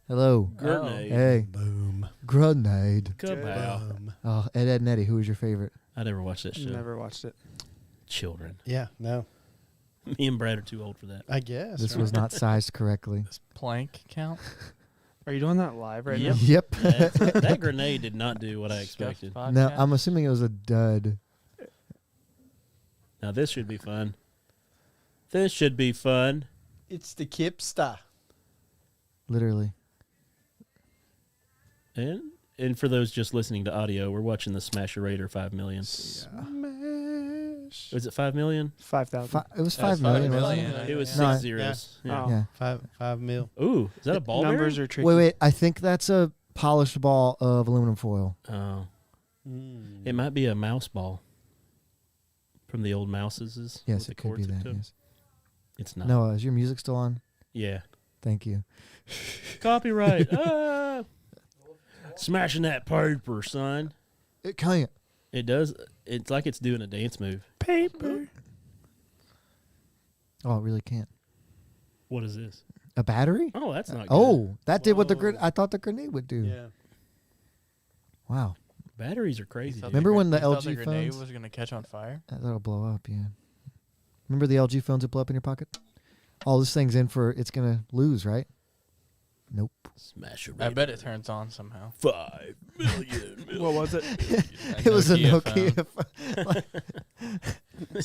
Hello. Grenade. Hey. Boom. Grenade. Kabow. Boom. Oh, Ed, Ed, and Eddie. Who was your favorite? I never watched that show. Never watched it. Children. Yeah, no. Me and Brad are too old for that. I guess. This right? was not sized correctly. Does plank count? Are you doing that live right Yep. now? Yep. That grenade did not do what I expected. Scuffed No, podcast? I'm assuming it was a dud. Now this should be fun. This should be fun. It's the Kipster. Literally. And for those just listening to audio, we're watching the Smasherator 5 million. Smash. Was it 5 million? 5,000. It was That's 5 million, $5 wasn't million. it? It was No, 6 zeros. Yeah. Oh. Yeah. 5 mil. Ooh, is that a ball Numbers bearing? are tricky. Wait. I think that's a polished ball of aluminum foil. Oh, Mm. it might be a mouse ball from the old mouses. Yes, with the it could be cords that. to 'em. Yes. It's not. Noah, is your music still on? Yeah. Thank you. Copyright. Smashing that paper, son. It can't. It does. It's like it's doing a dance move. Paper. Oh, it really can't. What is this? A battery? Oh, that's not good. Oh, that did what the Whoa. I thought the grenade would do. Yeah. Wow. Batteries are crazy. You thought dude. Remember when the you thought LG grenade phones- was going to catch on fire? That'll blow up, yeah. Remember the LG phones that blow up in your pocket? All this thing's in for it's gonna lose, right? Nope. Smasherator. I bet it turns on somehow. 5 million. What was it? It was a Nokia.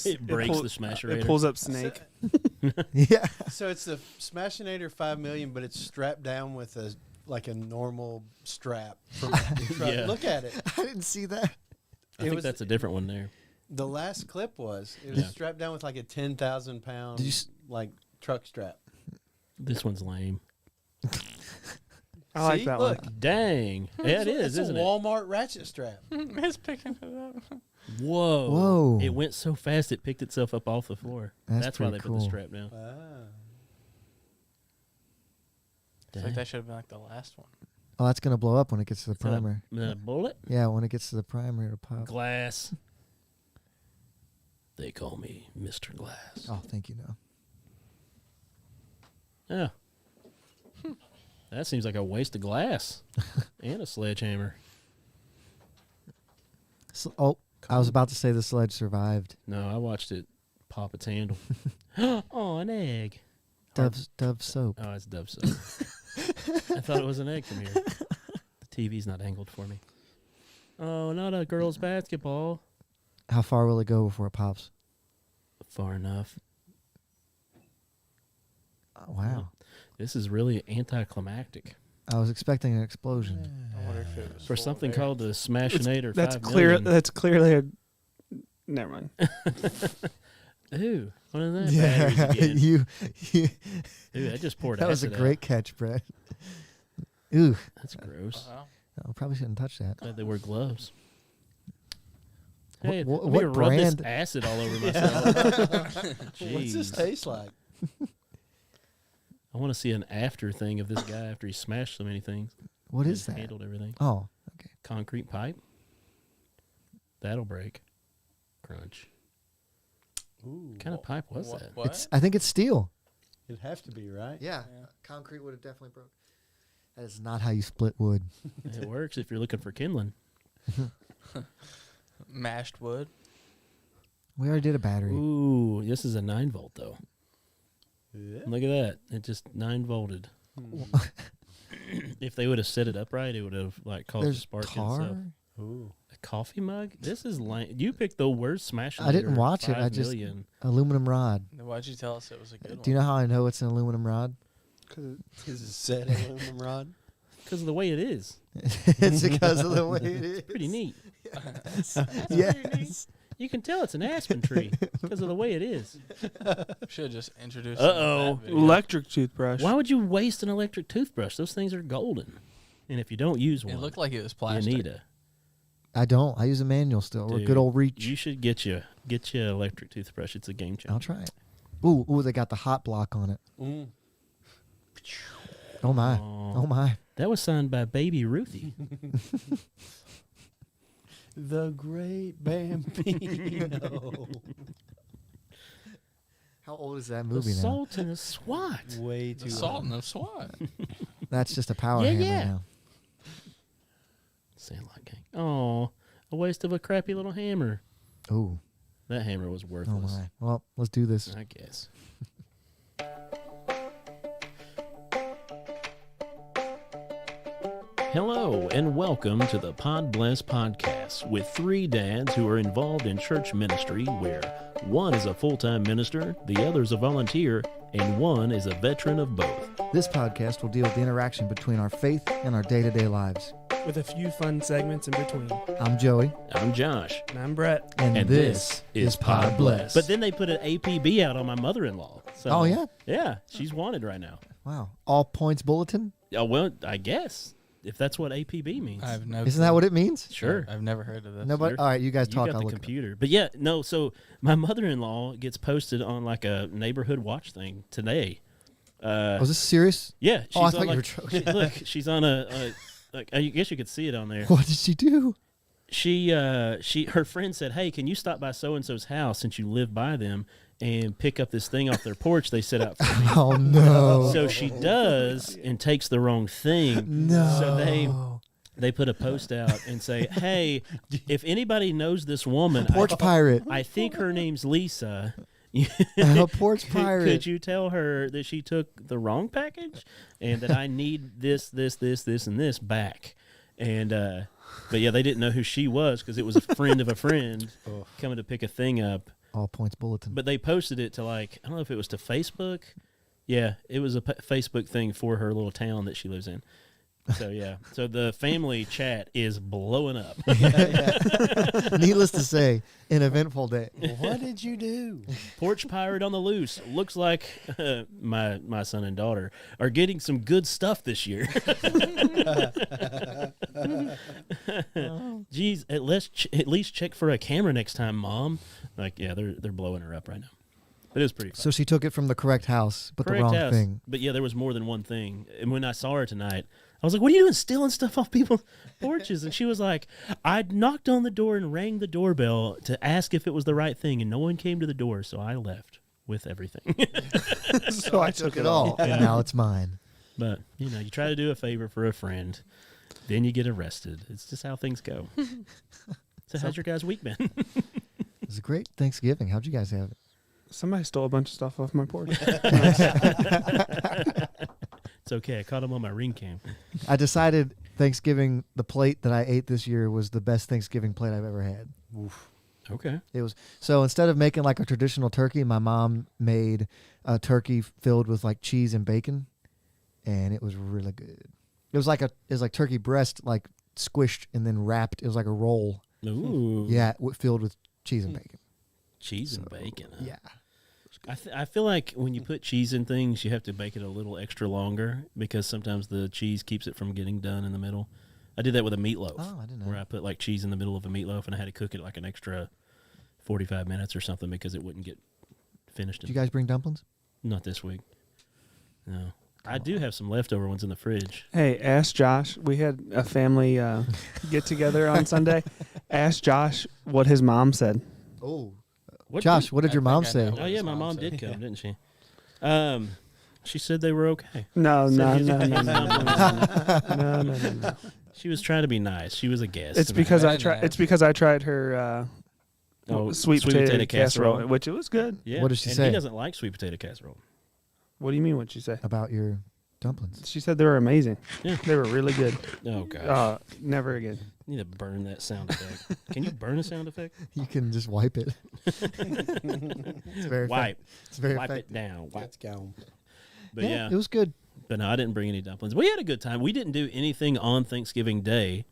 It breaks pull- the Smasherator. It pulls up Snake. Yeah. So it's the Smashinator 5 million, but it's strapped down with a normal strap. Yeah. Look at it. I didn't see that. I think that's a different one there. The last clip was Yeah. strapped down with like a 10,000 pound Did you like truck strap. This one's lame. I like See? that Look. one. Dang. Yeah, it is, It's isn't a it? Walmart ratchet strap. It's picking it up. Whoa. Whoa. It went so fast it picked itself up off the floor. That's why pretty they put cool. the strap down. Ah. It's like that should have been like the last one. Oh, that's gonna blow up when it gets to the Is that primer. a bullet? Yeah, when it gets to the primer, it'll pop. Glass. They call me Mr. Glass. Oh, thank you, no. Yeah. That seems like a waste of glass and a sledgehammer. Oh, I was about to say the sledge survived. No, I watched it pop its handle. Oh, an egg. Dove soap. Oh, it's Dove soap. I thought it was an egg from here. The TV's not angled for me. Oh, not a girls' basketball. How far will it go before it pops? Far enough. Oh, wow. This is really anticlimactic. I was expecting an explosion. I wonder if it was For full something of air. called the Smashinator That's 5 clear. million. That's clearly a. Never mind. Ooh, what is that? Batteries again. you Ooh, I just poured that was a acid great catch, Brett. Ooh, That's gross. Wow. I probably shouldn't touch that. Glad they wear gloves. Wh- Hey, wh- let me what rub brand- this acid all over myself. What's this Jeez. taste like? I want to see an after thing of this guy after he smashed so many things. What is Just that? Handled everything. Oh, okay. Concrete pipe. That'll break. Crunch. Ooh, What kind of pipe was that? What? I think it's steel. it'd have to be, right? Yeah. Yeah. Concrete would have definitely broke. That is not how you split wood. It works if you're looking for kindling. Mashed wood. We already did a battery. Ooh, this is a 9 volt though. Yeah. Look at that. It just 9 volted. Hmm. If they would have set it up right, it would have like caused a There's spark tar. itself. Ooh. A coffee mug? This is lame. You picked the worst smash. I didn't watch it. I just aluminum rod. Why'd you tell us it was a good Do you one? know how I know it's an aluminum rod? Is it set aluminum rod? Because of the way it is. It's because of the way it is. Pretty neat. Yes. You can tell it's an aspen tree because of the way it is. Should have just introduced. Uh-oh. that video. Electric toothbrush. Why would you waste an electric toothbrush? Those things are golden. And if you don't use one, It looked like it was you plastic. need a. I don't. I use a manual still. Or Dude, good old reach. You should get you an electric toothbrush. It's a game changer. I'll try it. Ooh, they got the hot block on it. Mm. Oh my. Aw. Oh my. That was signed by Baby Ruthie. The Great Bambino. How old is that The movie now? Sultan of SWAT. Way too The Sultan of SWAT. That's just a power Yeah, hammer yeah. now. Sandlot gang. Oh, a waste of a crappy little hammer. Ooh. That hammer was Oh worthless. my. Well, let's do this. I guess. Hello and welcome to the Podbless podcast with three dads who are involved in church ministry where one is a full-time minister, the other is a volunteer, and one is a veteran of both. This podcast will deal with the interaction between our faith and our day-to-day lives. With a few fun segments in between. I'm Joey. I'm Josh. And I'm Brett. And this is Podbless. But then they put an APB out on my mother-in-law. So, Oh, yeah? Yeah, she's wanted right now. Wow. All points bulletin? Oh, well, I guess, if that's what APB means. I have no. Isn't that what it means? Sure. I've never heard of this. Nobody. All right, you guys You talk. got I'll the look it up. computer. But yeah, no, so my mother-in-law gets posted on like a neighborhood watch thing today. Was this serious? Yeah. She's Oh, I on, thought you like, were joking. look, she's on like, I guess you could see it on there. What did she do? Her friend said, "Hey, can you stop by so-and-so's house since you live by them and pick up this thing off their porch they set out for me?" Oh, no. So she does and takes the wrong thing. No. So they put a post out and say, "Hey, if anybody knows this woman, Porch pirate. I think her name's Lisa. A porch pirate. Could you tell her that she took the wrong package and that I need this, and this back?" And but yeah, they didn't know who she was because it was a friend of a friend coming to pick a thing up. All points bulletin. But they posted it to like, I don't know if it was to Facebook. Yeah, it was a Facebook thing for her little town that she lives in. So yeah, so the family chat is blowing up. Needless to say, an eventful day. What did you do? Porch pirate on the loose. Looks like my son and daughter are getting some good stuff this year. Geez, at least check for a camera next time, Mom. Like, yeah, they're blowing her up right now. It is pretty fun. So she took it from the correct house, but Correct the wrong house. thing. But yeah, there was more than one thing. And when I saw her tonight, I was like, "What are you doing, stealing stuff off people's porches?" And she was like, "I knocked on the door and rang the doorbell to ask if it was the right thing, and no one came to the door, so I left with everything." So I took it all, and now it's mine. But, you know, you try to do a favor for a friend, then you get arrested. It's just how things go. So how's your guys' week been? It was a great Thanksgiving. How'd you guys have it? Somebody stole a bunch of stuff off my porch. It's okay. I caught him on my ring cam. I decided Thanksgiving, the plate that I ate this year was the best Thanksgiving plate I've ever had. Okay. It was so instead of making like a traditional turkey, my mom made a turkey filled with like cheese and bacon, and it was really good. It was like turkey breast, like squished and then wrapped. It was like a roll. Ooh. Yeah, filled with cheese and bacon. Cheese and bacon. Huh? Yeah. I feel like when you put cheese in things, you have to bake it a little extra longer because sometimes the cheese keeps it from getting done in the middle. I did that with a meatloaf. Oh, I didn't know. Where I put like cheese in the middle of a meatloaf and I had to cook it like an extra 45 minutes or something because it wouldn't get finished. Did you guys bring dumplings? Not this week. No. I do have some leftover ones in the fridge. Hey, ask Josh. We had a family get together on Sunday. Ask Josh what his mom said. Oh. What Josh, what did I your mom think I say? know. Oh, yeah, his my mom mom said. did come, didn't she? She said they were okay. No. She was trying to be nice. She was a guest. It's because I Very tried. nice. It's because I tried her sweet potato casserole, which it was good. Yeah. What did she and say? He doesn't like sweet potato casserole. What do you mean? What'd she say? About your dumplings. She said they were amazing. Yeah. They were really good. Oh, gosh. Never again. You need to burn that sound effect. Can you burn a sound effect? You can just wipe it. It's very Wipe. It's very Wipe effective. it down. Wipe. Let's go. But yeah. It was good. But no, I didn't bring any dumplings. We had a good time. We didn't do anything on Thanksgiving Day,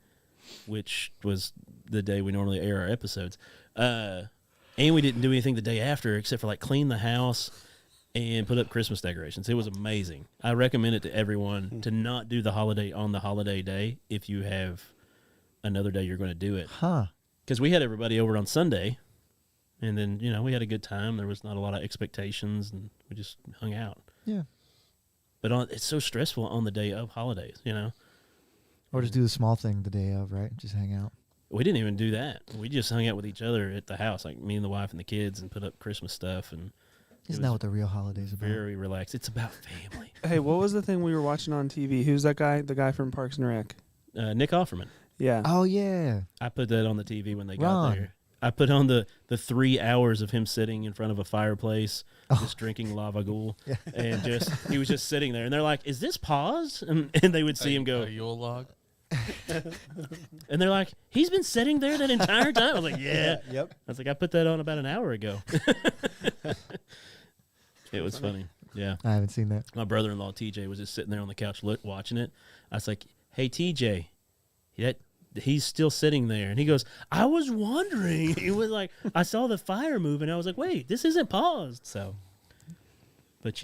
which was the day we normally air our episodes. And we didn't do anything the day after except for like clean the house and put up Christmas decorations. It was amazing. I recommend it to everyone to not do the holiday on the holiday day if you have another day you're going to do it. Huh. Because we had everybody over on Sunday, and then, you know, we had a good time. There was not a lot of expectations, and we just hung out. Yeah. But it's so stressful on the day of holidays, you know? Or just do the small thing the day of, right? Just hang out. We didn't even do that. We just hung out with each other at the house, like me and the wife and the kids, and put up Christmas stuff. And Isn't that what the real holiday's about? very relaxed. It's about family. Hey, what was the thing we were watching on TV? Who's that guy? The guy from Parks and Rec. Nick Offerman. Yeah. Oh yeah. I put that on the TV when they got Ron. there. I put on the 3 hours of him sitting in front of a fireplace, Oh. just drinking lava ghoul, Yeah. and he was just sitting there. And they're like, "Is this pause?" And they would see him go, A Yule log. and they're like, "He's been sitting there that entire time." I was like, "Yeah." Yep. I was like, "I put that on about an hour ago." It was funny. Yeah. I haven't seen that. My brother-in-law TJ was just sitting there on the couch watching it. I was like, "Hey TJ, he's still sitting there," and he goes, "I was wondering." He was like, "I saw the fire moving." I was like, "Wait, this isn't paused." So, but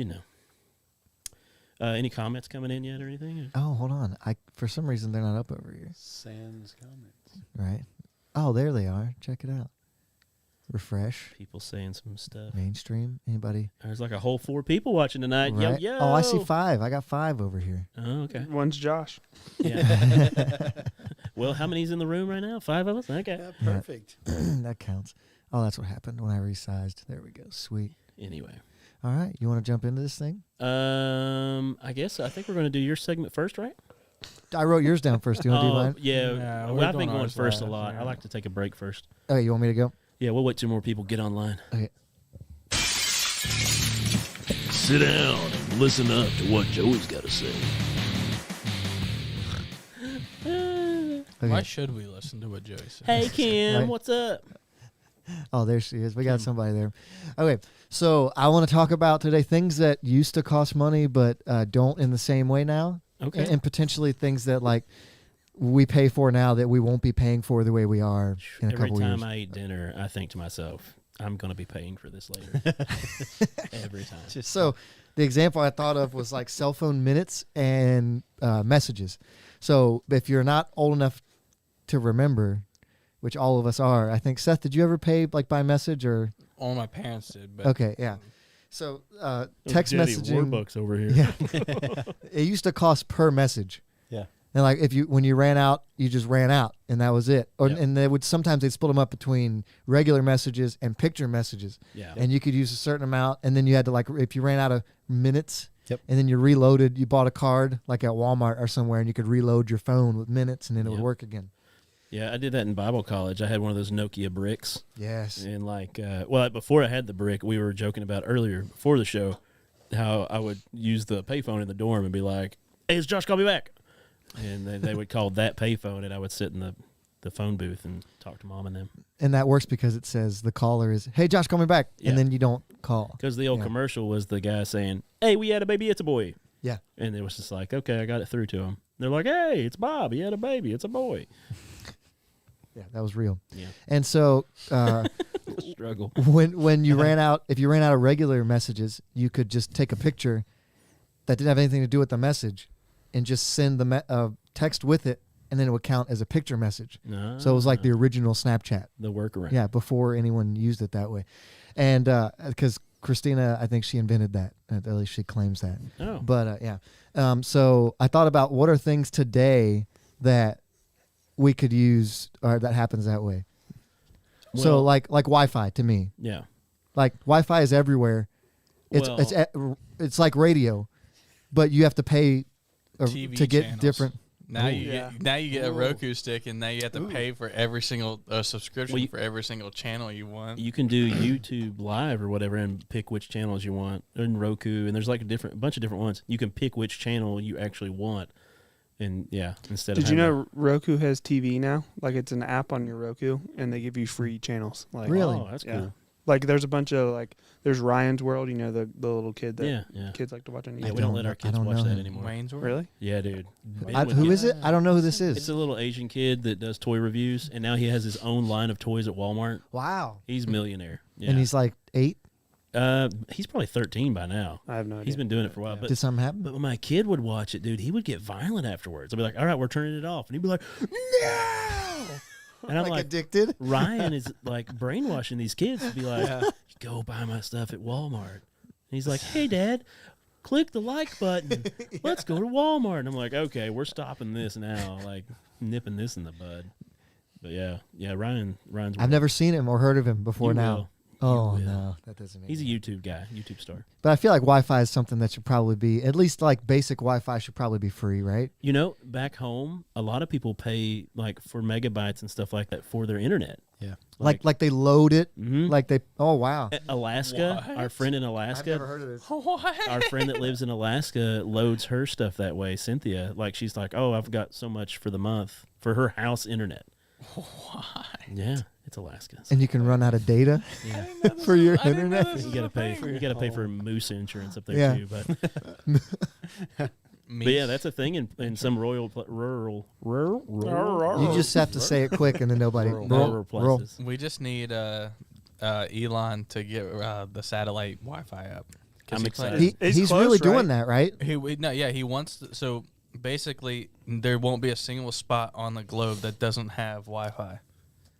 any comments coming in yet or anything? Oh, hold on. For some reason they're not up over here. Sans comments. Right. Oh, there they are. Check it out. Refresh. People saying some stuff. Mainstream. Anybody? There's like a whole 4 people watching tonight. Right? Yo, yo. Oh, I see 5. I got 5 over here. Oh, okay. One's Josh. Yeah. Well, how many's in the room right now? 5 of us? Okay. Yeah, Yeah. perfect. That counts. Oh, that's what happened when I resized. There we go. Sweet. Anyway. All right. You want to jump into this thing? I think we're going to do your segment first, right? I wrote yours down first. Do you want to do mine? Yeah. No, Well, we're I've been doing going ours first a last, lot. yeah. I like to take a break first. Okay, you want me to go? Yeah, we'll wait till more people get online. Okay. Sit down and listen up to what Joey's got to say. Okay. Why should we listen to what Joey says? Hey, Kim, Right. what's up? Oh, there she is. We got somebody there. Okay, so I want to talk about today things that used to cost money but don't in the same way now. Okay. And potentially things that like we pay for now that we won't be paying for the way we are in a Every couple time years. I eat dinner, I think to myself, I'm going to be paying for this later. Every time. So the example I thought of was like cell phone minutes and messages. So if you're not old enough to remember, which all of us are, I think, Seth, did you ever pay like by message or? All my parents did, but Okay, yeah. So text Daddy messaging. Warbucks over here. Yeah. It used to cost per message. Yeah. And like when you ran out, you just ran out and that was it. Or Yep. and they'd split them up between regular messages and picture messages. Yeah. And you could use a certain amount, and then you had to like if you ran out of minutes, Yep. and then you reloaded, you bought a card like at Walmart or somewhere, and you could reload your phone with minutes, and then it would Yep. work again. Yeah, I did that in Bible college. I had one of those Nokia bricks. Yes. And like, before I had the brick, we were joking about earlier before the show how I would use the payphone in the dorm and be like, "Hey, is Josh call me back?" And they would call that payphone, and I would sit in the phone booth and talk to mom and them. And that works because it says the caller is, "Hey, Josh, call me back," Yeah. and then you don't call. Because the old Yeah. commercial was the guy saying, "Hey, we had a baby, it's a boy." Yeah. And it was just like, okay, I got it through to him. They're like, "Hey, it's Bob. He had a baby. It's a boy." Yeah, that was real. Yeah. And so Struggle. when you ran out, if you ran out of regular messages, you could just take a picture that didn't have anything to do with the message, and just send the text with it, and then it would count as a picture message. No. So it was like the original Snapchat. the workaround. Yeah, before anyone used it that way, and because Christina, I think she invented that. At least she claims that. Oh. But yeah, so I thought about what are things today that we could use or that happens that way. So Well- like Wi-Fi to me, Yeah. like Wi-Fi is everywhere. It's like radio, but you have to pay TV to get channels. different. Now Ooh. you get a Roku stick, and now you have to pay for every single subscription Well, for every single channel you want. You can do YouTube Live or whatever and pick which channels you want. And Roku, and there's like a bunch of different ones. You can pick which channel you actually want. And yeah, instead Did of you having know Roku has TV now? Like it's an app on your Roku, and they give you free channels. Like Really? Oh, that's Yeah. cool. Like there's a bunch of there's Ryan's World. You know the little kid that Yeah, yeah. kids like to watch on Yeah, YouTube. we don't let our I kids don't watch know that him. anymore. Wayne's World. Really? Yeah, dude. Ben would Who get- is it? I don't know who this It's is. a little Asian kid that does toy reviews, and now he has his own line of toys at Walmart. Wow. He's a millionaire. Yeah. And he's like 8. He's probably 13 by now. I have no idea. He's been doing it for a while. But Did something happen? when my kid would watch it, dude, he would get violent afterwards. I'd be like, "All right, we're turning it off," and he'd be like, "No!" And I'm like, addicted. Ryan is like brainwashing these kids to be like, "Go buy my stuff at Walmart." And he's like, "Hey, Dad, click the like button. Let's go to Walmart." And I'm like, "Okay, we're stopping this now. Like, nipping this in the bud." But yeah, Ryan's. I've never seen him or heard of him before You now. will. Oh will. no, that doesn't make He's a sense. YouTube guy, YouTube star. But I feel like Wi-Fi is something that should probably be, at least like basic Wi-Fi should probably be free, right? You know, back home, a lot of people pay like for megabytes and stuff like that for their internet. Yeah. Like they load it, Mhm. like they. Oh wow, Alaska, What? our friend in Alaska, heard of this. What? our friend that lives in Alaska loads her stuff that way. Cynthia, like she's like, oh, I've got so much for the month for her house internet. Why? Yeah, it's Alaska. And you can run out of data Yeah. for your I didn't know internet. this You was gotta a pay. thing. You gotta pay for moose insurance up there Yeah. too. But yeah, that's a thing in some rural. You just have to say it quick, and then nobody. rural places. We just need Elon to get the satellite Wi-Fi up. 'Cause I'm he excited. plans- He's He's close, really right? doing that, right? He wants to, so basically there won't be a single spot on the globe that doesn't have Wi-Fi.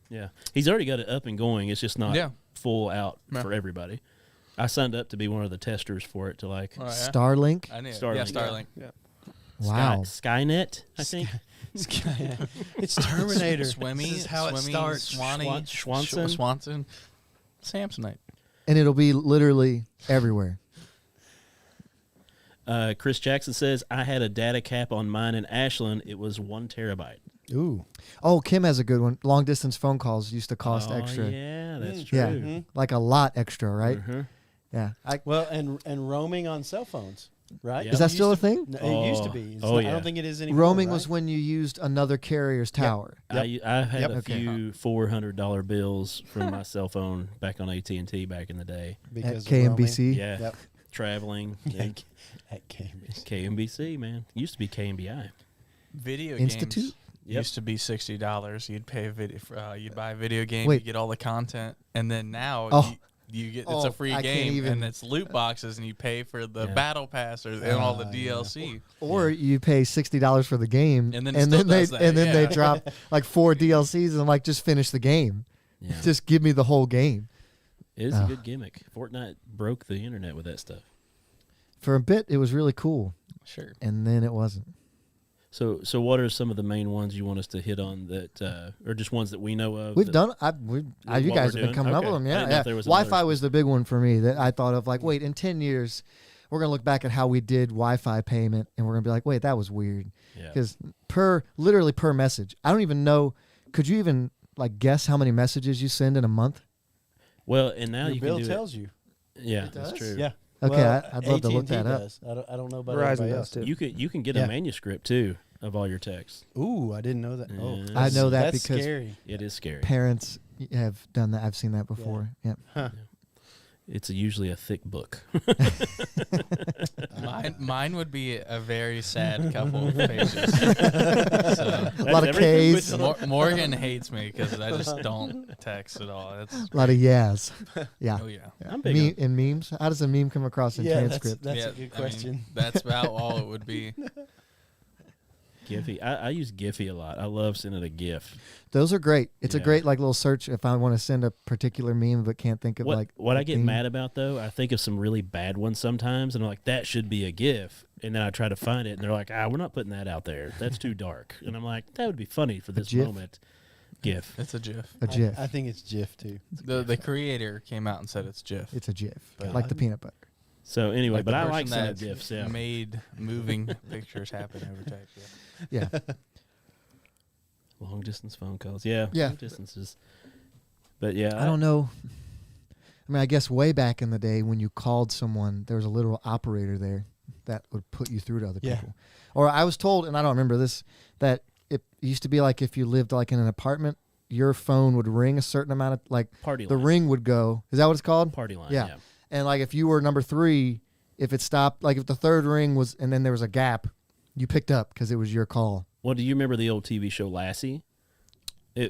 Yeah, he's already got it up and going. It's just not Yeah. full out Yeah. for everybody. I signed up to be one of the testers for it to like Oh, yeah? Starlink. I knew. Starlink. Yeah, Starlink. Yeah. Wow. Skynet. I think It's Terminator. Swimmy. This is how it Swimmy, starts. Swanee, Schwanson? Swanson. Samsonite. And it'll be literally everywhere. Chris Jackson says I had a data cap on mine in Ashland. It was 1 terabyte. Ooh. Oh, Kim has a good one. Long distance phone calls used to cost Oh, extra. Yeah, that's Mm. true. Yeah. Mhm. Like a lot extra, right? Mhm. Yeah. Well, and roaming on cell phones, right? Yeah. Is that It still a used to- thing? No, it used to Oh. be. It's Oh, not- I yeah. don't think it is anymore. Roaming right? was when you used another carrier's tower. I had Yep. a Okay. few $400 bills from my cell phone back on AT&T back in the day. because At of roaming. KMBC. Yeah, Yep. traveling. and At Cambridge. KMBC, man. Used to be KMBI. Video Institute? games Yep. used to be $60. You'd pay a video. You'd buy a video game. Wait. You get all the content, and then now Oh. you get it's Oh, a free I can't game, even- and it's loot boxes, and you pay for the Yeah. battle pass and all the Yeah. DLC. Or you pay $60 for the game, And then it still they does that, they yeah. drop like 4 DLCs, and I'm like, just finish the game. Yeah. Just give me the whole game. It is a Oh. good gimmick. Fortnite broke the internet with that stuff. For a bit, it was really cool, Sure. and then it wasn't. So what are some of the main ones you want us to hit on that, or just ones that we know of? We've that- done. You What guys we're have been doing? coming up Okay. with them. I Yeah, didn't know yeah. if there was another Wi-Fi was the big one for me that I thought of. Like, wait, in 10 years, we're gonna look back at how we did Wi-Fi payment, and we're gonna be like, wait, that was weird. Yeah. Because literally per message, I don't even know. Could you even like guess how many messages you send in a month? Well, and now Your you bill can do tells you. it. Yeah, It that's does? true. Yeah. Okay, Well, I'd love to look AT&T that up. does. I don't know about Verizon everybody does else. too. You can get Yeah. a manuscript too of all your texts. Ooh, I didn't know that. Oh, Yeah. I know that that's because scary. It is scary. parents have done that. I've seen that before. Yeah. Huh. It's usually a thick book. Mine would be a very sad couple of pages. So, A lot of everything K's, a Morgan hates me because I just don't text at all. That's lot of yes. Yeah. oh yeah. I'm big on- In memes. How does a meme come across in Yeah, transcript? that's Yeah, a good I mean, question. that's about all it would be. Giphy. I use Giphy a lot. I love sending a GIF. Those are great. It's a Yeah. great like little search if I want to send a particular meme but can't think of What a I get theme. mad about though, I think of some really bad ones sometimes, and I'm like, that should be a GIF, and then I try to find it, and they're like, we're not putting that out there. That's too dark, and I'm like, that would be funny for this GIF? moment. GIF. It's a GIF. A GIF. I think it's GIF too. The creator came out and said it's GIF. It's a GIF, But like the peanut butter. So anyway, Like but the I person like sending that GIFs. Yeah. made moving pictures happen over type. Yeah. Yeah. Long distance phone calls. Yeah. Yeah. Long distances. But yeah, I don't know. I mean, I guess way back in the day when you called someone, there was a literal operator there that would put you through to other Yeah. people. Or I was told, and I don't remember this, that it used to be like if you lived like in an apartment, your phone would ring a certain amount of like party the line. ring would go. Is that what it's called? Party line. Yeah. Yeah. And like if you were number 3, if it stopped, like if the third ring was, and then there was a gap, you picked up because it was your call. Well, do you remember the old TV show Lassie?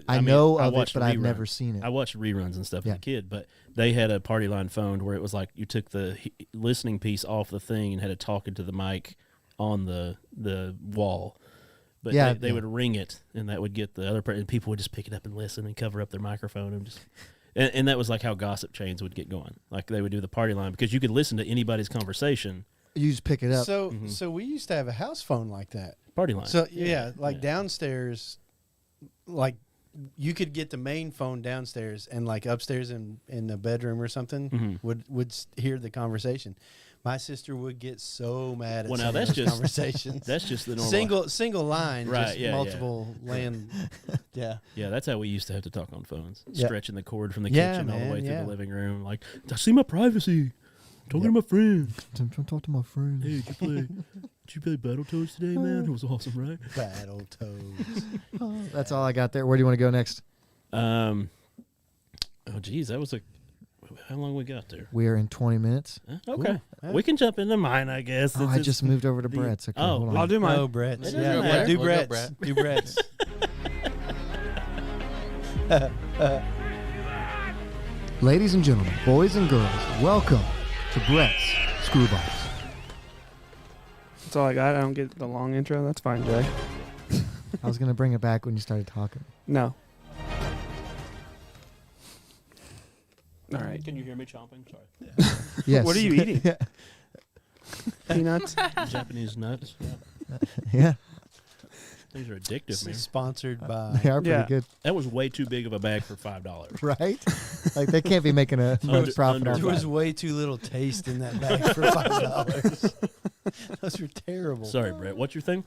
I know I of it, watched but I've reruns. never seen it. I watched reruns and stuff Yeah. as a kid, but they had a party line phone where it was like you took the listening piece off the thing and had it talking to the mic on the wall. But Yeah, they yeah. would ring it, and that would get the other person. People would just pick it up and listen and cover up their microphone and just. And that was like how gossip chains would get going. Like they would do the party line because you could listen to anybody's conversation. You just pick it up. So, Mhm. so we used to have a house phone like that. Party line. So yeah, like Yeah. downstairs, like you could get the main phone downstairs, and like upstairs in the bedroom or something would hear the conversation. My sister would get so mad at some of those conversations. That's just the normal single line, right? just Yeah, multiple land. Yeah, yeah. That's how we used to have to talk on phones, Yeah. stretching the cord from the Yeah, kitchen all the man, way through yeah. the living room. Like, I see my privacy. I'm talking to my friend. I'm trying to talk to my friend. Hey, did you play Battletoads today, man? It was awesome, right? Battletoads. That's all I got there. Where do you want to go next? Oh, geez, that was how long we got there? We are in 20 minutes. Okay, Cool. we can jump into mine, I guess. Oh, I just moved over to the- Brett's. Okay, oh, hold on. I'll do mine. No, Brett. It Yeah, doesn't yeah, matter. do We'll go, Brett's. Brett. Do Brett's. Ladies and gentlemen, boys and girls, welcome to Brett's Screwballs. That's all I got. I don't get the long intro. That's fine, Jay. I was going to bring it back when you started talking. No. All right. Can you hear me chomping? Sorry. Yes. What are you eating? Peanuts? Japanese nuts. Yeah. Yeah, Things are addictive, man. Sponsored by. they are pretty Yeah. good, That was way too big of a bag for $5. right? Like, they can't be making a much profit off There was that. way too little taste in that bag for $5. Those were terrible. Sorry, Brett. What's your thing?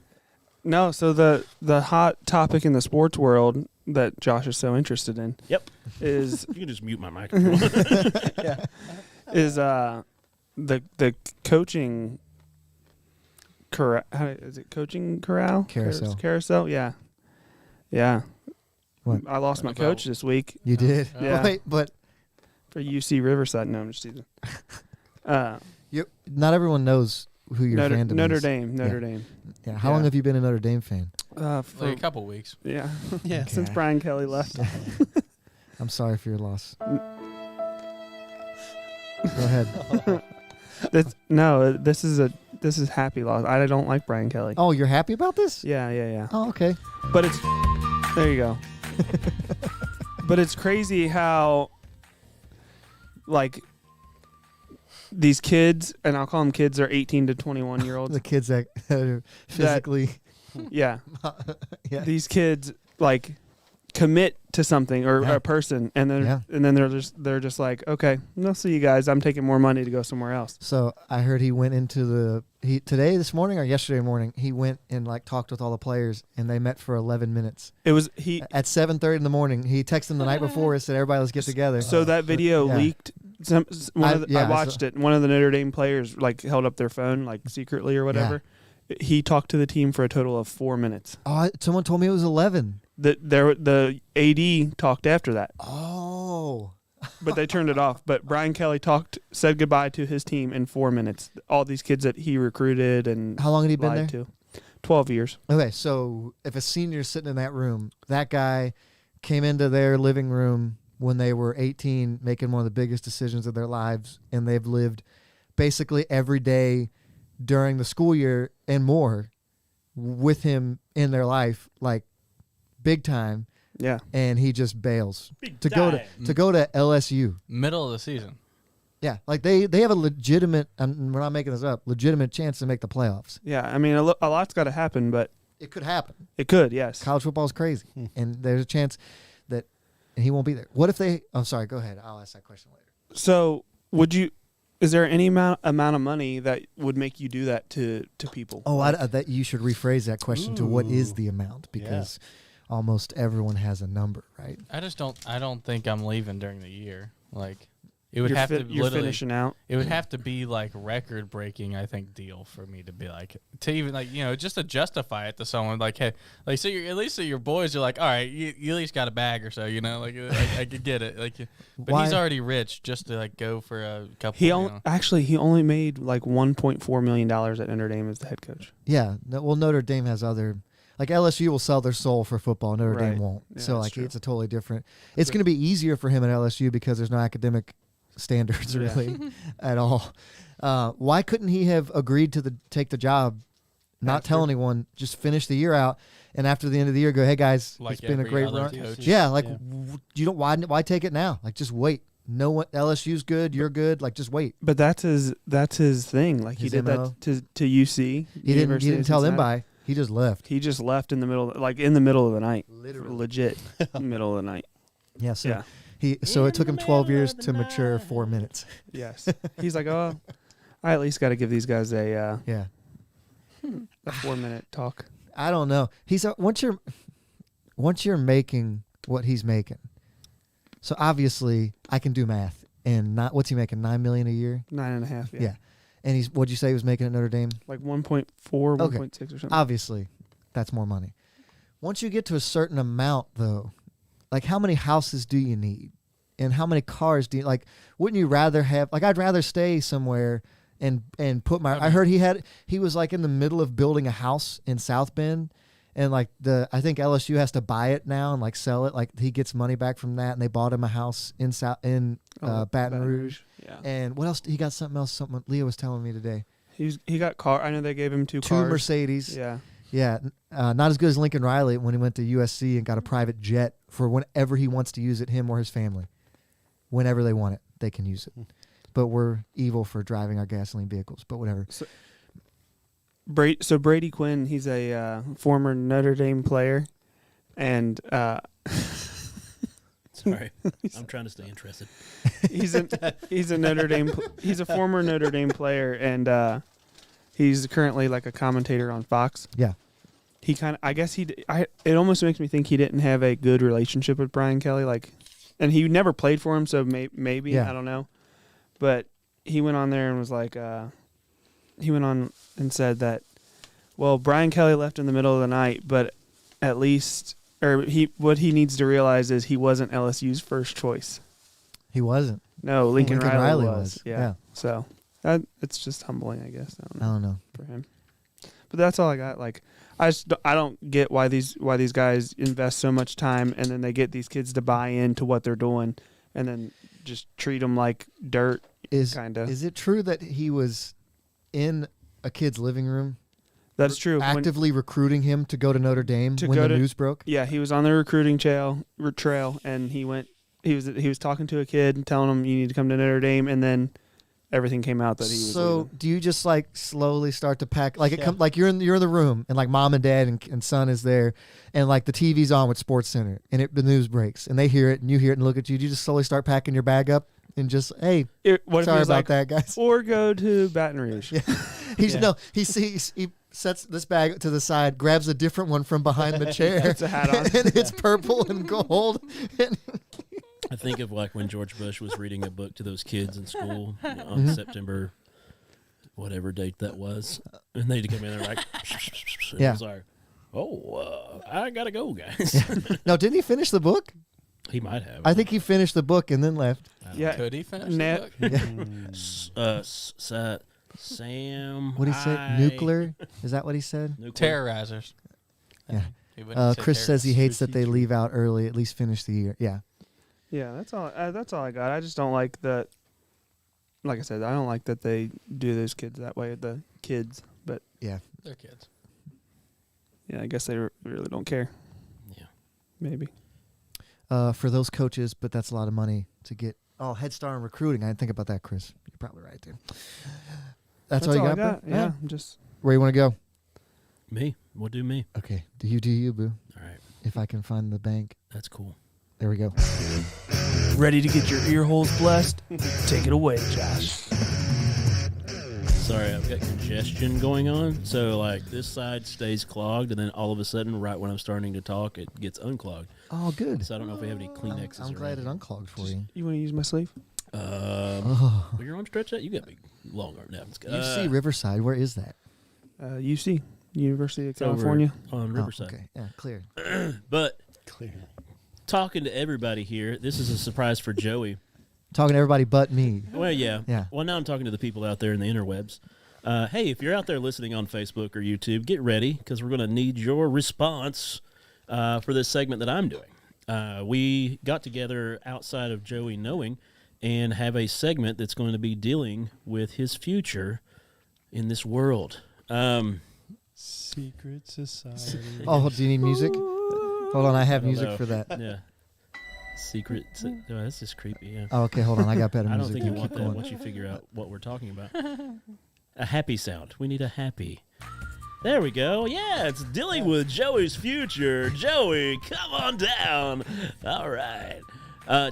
No, so the hot topic in the sports world that Josh is so interested in Yep. is You can just mute my mic if you want. Yeah. is the coaching is it coaching corral? Carousel. Carousel, yeah. Yeah. What? I lost my coach this week You did? Yeah. Wait, but for UC Riverside. No, I'm just teasing. not everyone knows who your fandom Notre is. Dame. Notre Yeah. Dame. Yeah. How long have you been a Notre Dame fan? For, Like a couple weeks. yeah. Yeah. Since Okay. Brian Kelly left. I'm sorry for your loss. Go ahead. This is happy loss. I don't like Brian Kelly. Oh, you're happy about this? Yeah. Oh, okay. But it's there you go. But it's crazy how like these kids, and I'll call them kids, they're 18 to 21 year olds. The kids that are physically, Yeah. yeah. These kids like commit to something or Yeah. a person, and then Yeah. they're just like, okay, I'll see you guys. I'm taking more money to go somewhere else. So I heard he went into this morning or yesterday morning. He went and like talked with all the players, and they met for 11 minutes It was at 7:30 in the morning. He texted them the night before and said, "Everybody, let's get together." So that video Yeah. leaked. I watched it. One of the Notre Dame players like held up their phone like secretly or whatever. He talked to the team for a total of 4 minutes. Someone told me it was 11. The AD talked after that, Oh, but they turned it off. But Brian Kelly said goodbye to his team in 4 minutes. All these kids that he recruited and how long had he been there? lied to. 12 years. Okay, so if a senior's sitting in that room, that guy came into their living room when they were 18, making one of the biggest decisions of their lives, and they've lived basically every day during the school year and more with him in their life, like big time, Yeah. and he just bails Big to go to LSU. Middle of the season. Yeah, like they have a legitimate, we're not making this up, legitimate chance to make the playoffs. Yeah. I mean, a lot's got to happen, but It could happen. it could, yes. College football is crazy, and there's a chance that he won't be there. What if they? I'm sorry. Go ahead. I'll ask that question later. So is there any amount of money that would make you do that to people? Oh, that you should rephrase that question to what is the amount, because almost everyone has a number, right? I don't think I'm leaving during the year. Like it would You're have to you're literally finishing out. it would have to be like record breaking, I think, deal for me to be like to even like, you know, just to justify it to someone like, hey, like so you're at least so your boys are like, all right, you at least got a bag or so, you know, like I could get it. Like but Why- he's already rich just to like go for a couple He you only know. actually he only made like $1.4 million at Notre Dame as the head coach. Yeah. Well, Notre Dame has other. Like LSU will sell their soul for football. Notre Right. Dame won't. Yeah, So that's like true. it's a totally different. It's going to be easier for him at LSU because there's no academic standards Yeah. really at all. Why couldn't he have agreed to take the job, not After? tell anyone, just finish the year out, and after the end of the year go, hey guys, Like it's been a every great other run. coach. Yeah, like Yeah. You don't why take it now? Like just wait. No one LSU's good, you're good. Like just wait. But that's his thing. Like he His did MO. that to UC. He didn't tell them by. He just left. He just left in the middle of the night. Literally. Legit middle of the night. Yeah. So Yeah. So it took him 12 years to mature 4 minutes. Yes. He's like, oh, I at least got to give these guys a 4-minute talk. I don't know. Once you're making what he's making. So obviously I can do math, and what's he making? $9 million a year. 9.5. Yeah. And what'd you say he was making at Notre Dame? Like 1.4, 1.6 or something. Obviously, that's more money. Once you get to a certain amount, though, like how many houses do you need, and how many cars do you like? Wouldn't you rather have? Like, I'd rather stay somewhere and put my. I heard he was like in the middle of building a house in South Bend. And like I think LSU has to buy it now and like sell it. Like he gets money back from that, and they bought him a house in Baton Rouge. Yeah. And what else? He got something else. Something Leah was telling me today. He got car. I know they gave him two cars. Mercedes. Yeah. Yeah. Not as good as Lincoln Riley when he went to USC and got a private jet for whenever he wants to use it. Him or his family, whenever they want it, they can use it. But we're evil for driving our gasoline vehicles. But whatever. So Brady Quinn, he's a former Notre Dame player, and sorry, I'm trying to stay interested. He's a Notre Dame. He's a former Notre Dame player, and he's currently like a commentator on Fox. Yeah. He kind of, I guess it almost makes me think he didn't have a good relationship with Brian Kelly, and he never played for him, so maybe I don't know, but he went on there and was like. He went on and said that, well, Brian Kelly left in the middle of the night, but at least, what he needs to realize is he wasn't LSU's first choice. He wasn't. No, Lincoln Riley was. Yeah. Yeah. So it's just humbling, I guess. I don't know for him. But that's all I got. Like, I don't get why these guys invest so much time and then they get these kids to buy into what they're doing and then just treat them like dirt. Kind of. Is it true that he was in a kid's living room? That's true. Actively recruiting him to go to Notre Dame when the news broke? Yeah, he was on the recruiting trail, and he was talking to a kid and telling him you need to come to Notre Dame, and then everything came out that he was leaving. Do you just like slowly start to pack like you're in the room and like mom and dad and son is there and like the TV's on with SportsCenter and the news breaks and they hear it and you hear it and look at you. Do you just slowly start packing your bag up? And just, hey, sorry about that, guys. Or go to Baton Rouge. Yeah. He sets this bag to the side, grabs a different one from behind the chair. Puts a hat on. And it's purple and gold. I think of like when George Bush was reading a book to those kids in school on September, whatever date that was. And they'd come in there like, and it was like, I got to go, guys. No, didn't he finish the book? He might have. I think he finished the book and then left. Yeah. Could he finish the book? Sam. What he said? Nuclear? Is that what he said? Terrorizers. Yeah. Chris says he hates that they leave out early, at least finish the year. Yeah. Yeah, that's all I got. I just don't like that. Like I said, I don't like that they do those kids that way, the kids. But yeah. They're kids. Yeah, I guess they really don't care. Yeah. Maybe. For those coaches, but that's a lot of money to get. Oh, head start in recruiting. I didn't think about that, Chris. You're probably right, dude. That's all you got, bro? Yeah, just. Where you want to go? Me. We'll do me. Okay. Do you, boo? All right. If I can find the bank. That's cool. There we go. Ready to get your ear holes blessed? Take it away, Josh. Sorry, I've got congestion going on. So, like, this side stays clogged, and then all of a sudden, right when I'm starting to talk, it gets unclogged. Oh, good. So I don't know if we have any Kleenexes. I'm glad it unclogged for you. You want to use my sleeve? Will your arm stretch that? You got big, long arm. No, UC Riverside. Where is that? UC, University of California. On Riverside. Okay. Yeah, clear. But Clear. Talking to everybody here, this is a surprise for Joey. Talking to everybody but me. Well, yeah. Yeah. Well, now I'm talking to the people out there in the interwebs. Hey, if you're out there listening on Facebook or YouTube, get ready because we're going to need your response for this segment that I'm doing. We got together outside of Joey knowing and have a segment that's going to be dealing with his future in this world. Secret Society. Oh, do you need music? Hold on, I have music for that. Yeah. Secret. Oh, that's just creepy. Yeah. Oh, okay, hold on. I got better I music. don't think you want that once you figure out what we're talking about. A happy sound. We need a happy. There we go. Yeah, it's dealing with Joey's future. Joey, come on down. All right.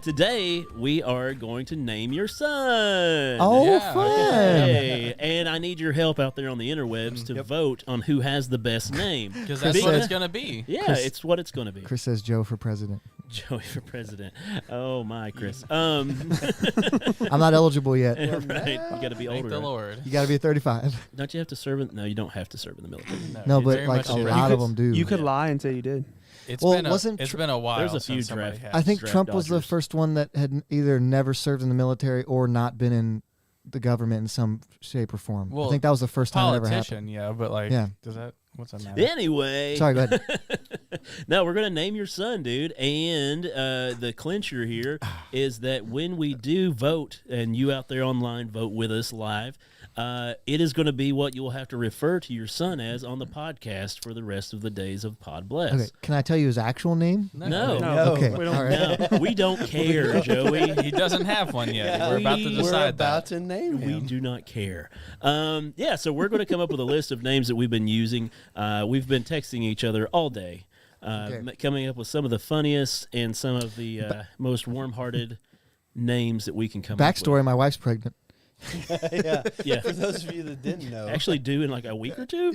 Today, we are going to name your son. Oh, Yeah. fun. Hey, and I need your help out there on the interwebs to vote on who has the best name. Because that's what it's going to be. Yeah, Chris- it's what it's going to be. Chris says Joe for president. Joey for president. Oh, my, Chris. I'm not eligible yet. Right. You got to be Thank older. the right? Lord. You got to be 35. Don't you have to serve in? No, you don't have to serve in the military. No, you but very like much a do. lot of them do. You could lie and say you did. It's Well, been a, wasn't it's Tr- been a while. There's a few since somebody draft- has. I think Draft Trump was the dodgers. first one that had either never served in the military or not been in the government in some shape or form. Well, I think that was the first time it ever happened. politician, yeah, but like, Yeah. does that? What's that matter? Anyway. Sorry, go ahead. No, we're going to name your son, dude. And the clincher here is that when we do vote, and you out there online vote with us live, it is going to be what you will have to refer to your son as on the podcast for the rest of the days of Podbless. Okay, can I tell you his actual name? No. No. Okay, We don't- all right. No, we don't care, Joey. He doesn't have one yet. Yeah. We're about to We're decide We're about that. to name We him. do not care. Yeah, so we're going to come up with a list of names that we've been using. We've been texting each other all day, Okay. coming up with some of the funniest and some of the most warm-hearted names that we can come up Backstory: my wife's pregnant. Yeah. with. Yeah, For those of you that didn't know, actually due in like a week or two.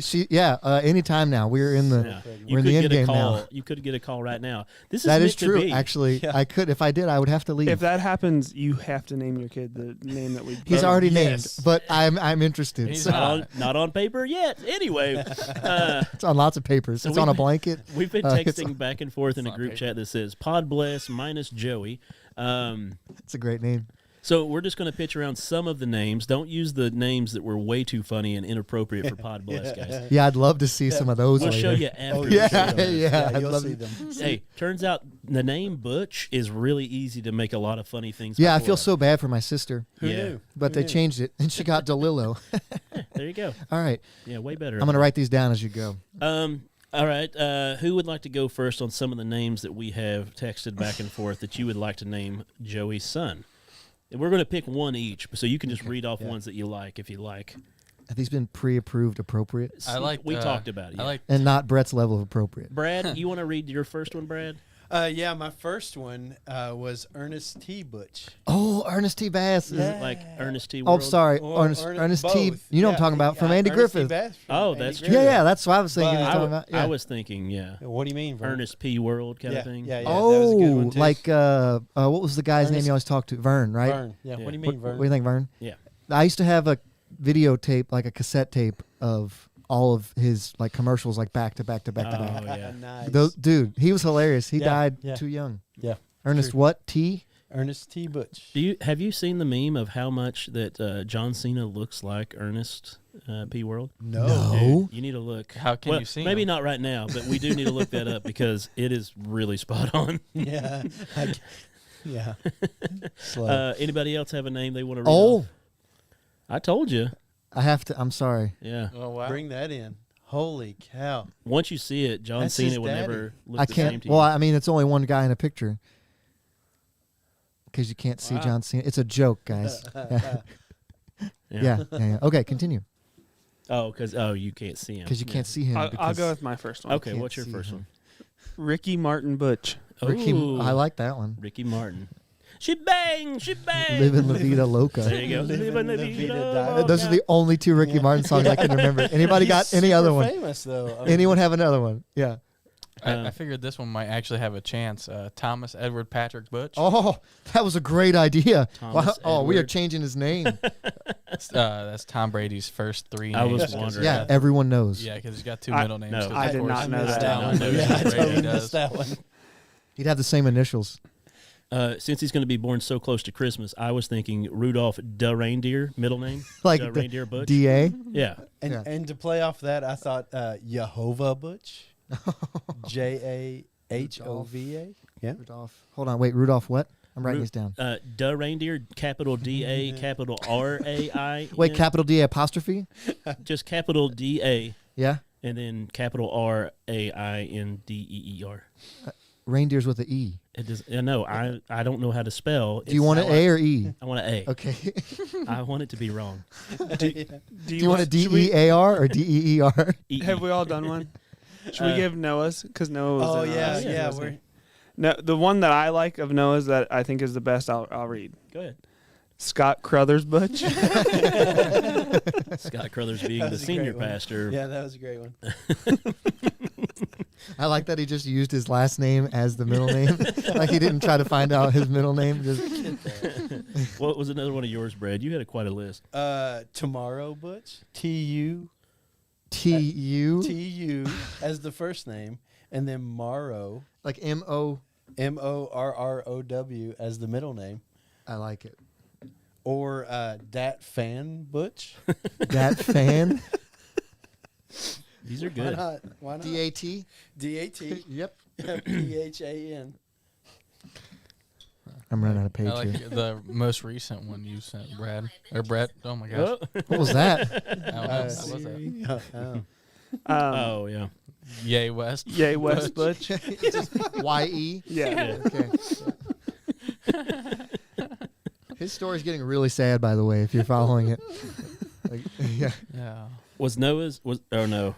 Anytime now. We're in the. Yeah. We're in the end get a game call. now. You could get a call right now. This is That meant is to true. be. Actually, Yeah. I could if I did. I would have to leave. If that happens, you have to name your kid the name that we. He's Oh, already yes. named, but I'm interested. He's So not on paper yet. Anyway, it's on lots of papers. So It's on a we've- blanket. we've been It's texting back and forth in a not group paper. chat that says Podbless minus Joey. It's a great name. So we're just going to pitch around some of the names. Don't use the names that were way too funny and inappropriate for Podbless, guys. Yeah, I'd love to see some of those We'll later. show you after. Oh, the Yeah, show. yeah. I'd you'll love see to- them. Hey, turns out the name Butch is really easy to make a lot of funny things. Yeah, I before. feel so bad for my sister, Who Yeah. knew? but Who they knew? changed it, and she got DeLillo. There you go. All right, Yeah, way better. I'm gonna write these down as you go. All right. Who would like to go first on some of the names that we have texted back and forth that you would like to name Joey's son? And we're going to pick one each, so you can just read off ones that you like if you like. Have these been pre-approved appropriate, I like. We talked about it. I yeah. like. and not Brett's level of appropriate? Brad, you want to read your first one, Brad? Yeah, my first one was Ernest T. Butch. Oh, Ernest T. Bass. is- Yeah. Like Ernest T. Oh, World? sorry, Or Ernest T. both. You know what I'm Yeah, talking about from Andy Ernest T. Griffith. Bass from Oh, Andy that's true. Griffith. Yeah, that's what I was thinking. But You're I, talking w- about. Yeah. I was thinking, yeah. What do you mean, Vern? Ernest P. World kind Yeah, of thing. yeah, yeah. that was a good one, too. Like what was the guy's name Ernest- you always talked to? Vern, right? Vern. Yeah. Yeah. What do you What, mean, Vern? what do you think, Vern? Yeah. I used to have a videotape, like a cassette tape of all of his like commercials, like back to back to back to back. Oh, yeah. Nice. Those, dude, he was hilarious. He Yeah, died yeah. too young. Yeah. Ernest True. what? T? Ernest T. Butch. Have you seen the meme of how much that John Cena looks like Ernest P. World? No. Dude, you need to look. How can Well, you see maybe him? not right now, but we do need to look that up because it is really spot on. Yeah. Yeah. Slow. Anybody else have a name they want to read Oh, off? I told you. I have to. I'm sorry. Yeah. Oh wow. Bring that in. Holy cow. Once you see it, John That's his Cena will daddy. never look I the same can't. to Well, you. I mean, it's only one guy in a picture because you can't see Wow. John Cena. It's a joke, guys. Yeah. Okay, continue. Oh, because you can't see him. Because you can't see him. I'll because go with my first one. Okay, can't what's your see first him. one? Ricky Martin Butch. Ricky, Ooh, I like that one. Ricky Martin. She bang, she bang. Living La Vida Loca. There you go. Living Living La La Vida Vida Loca. Those are the only two Ricky Martin songs I can remember. Anybody got He's any other super one? famous, though. I mean, Anyone have another one? Yeah. I figured this one might actually have a chance. Thomas Edward Patrick Butch. Oh, that was a great idea. Thomas Wow. Oh, we are Edward. changing his name. That's Tom Brady's first three I names. was wondering. Yeah, everyone knows. Yeah, because he's got two I- middle names. no. 'cause I of did course not know missed that. one. knows Yeah, I what Brady totally does. missed that one. He'd have the same initials. Since he's going to be born so close to Christmas, I was thinking Rudolph the Reindeer, middle name. Like the the Reindeer Butch. DA. Yeah. And Yeah. and to play off that, I thought Jehovah Butch. JAHOVA. Yeah. Rudolph. Hold on. Wait, Rudolph what? I'm writing Ru- these down. The Reindeer, capital DA, capital RAI. Wait, capital D apostrophe? Just capital DA Yeah. and then capital RAINDEER. reindeers with an E. It does. No, I don't know how to spell. Do you want an A or E? I want an A. Okay. I want it to be wrong. Do you want a DEAR or DEER? Have we all done one? Should we give Noah's? Because Noah was Oh in yeah, ours. yeah. No, the one that I like of Noah's that I think is the best, I'll read. Go ahead. Scott Crothers Butch. Scott Crothers being the senior pastor. Yeah, that was a great one. I like that he just used his last name as the middle name. Like he didn't try to find out his middle name. Just What was another one of yours, Brad? You had quite a list. Tomorrow Butch. TU TU. as the first name, and then Morrow. Like MO. MORROW as the middle name. I like it. Or Dat Fan Butch. Dat Fan. These are good. Why not? DAT. DAT. Yep. PHAN. I'm running out of page I like here. the most recent one you sent, Brad or Brett. Oh my gosh, What was that? what was that? Oh yeah. Yay West. Yay West Butch. YE. Yeah. Okay. His story's getting really sad, by the way, if you're following it. Like, yeah. Yeah. Was Noah's? Oh no.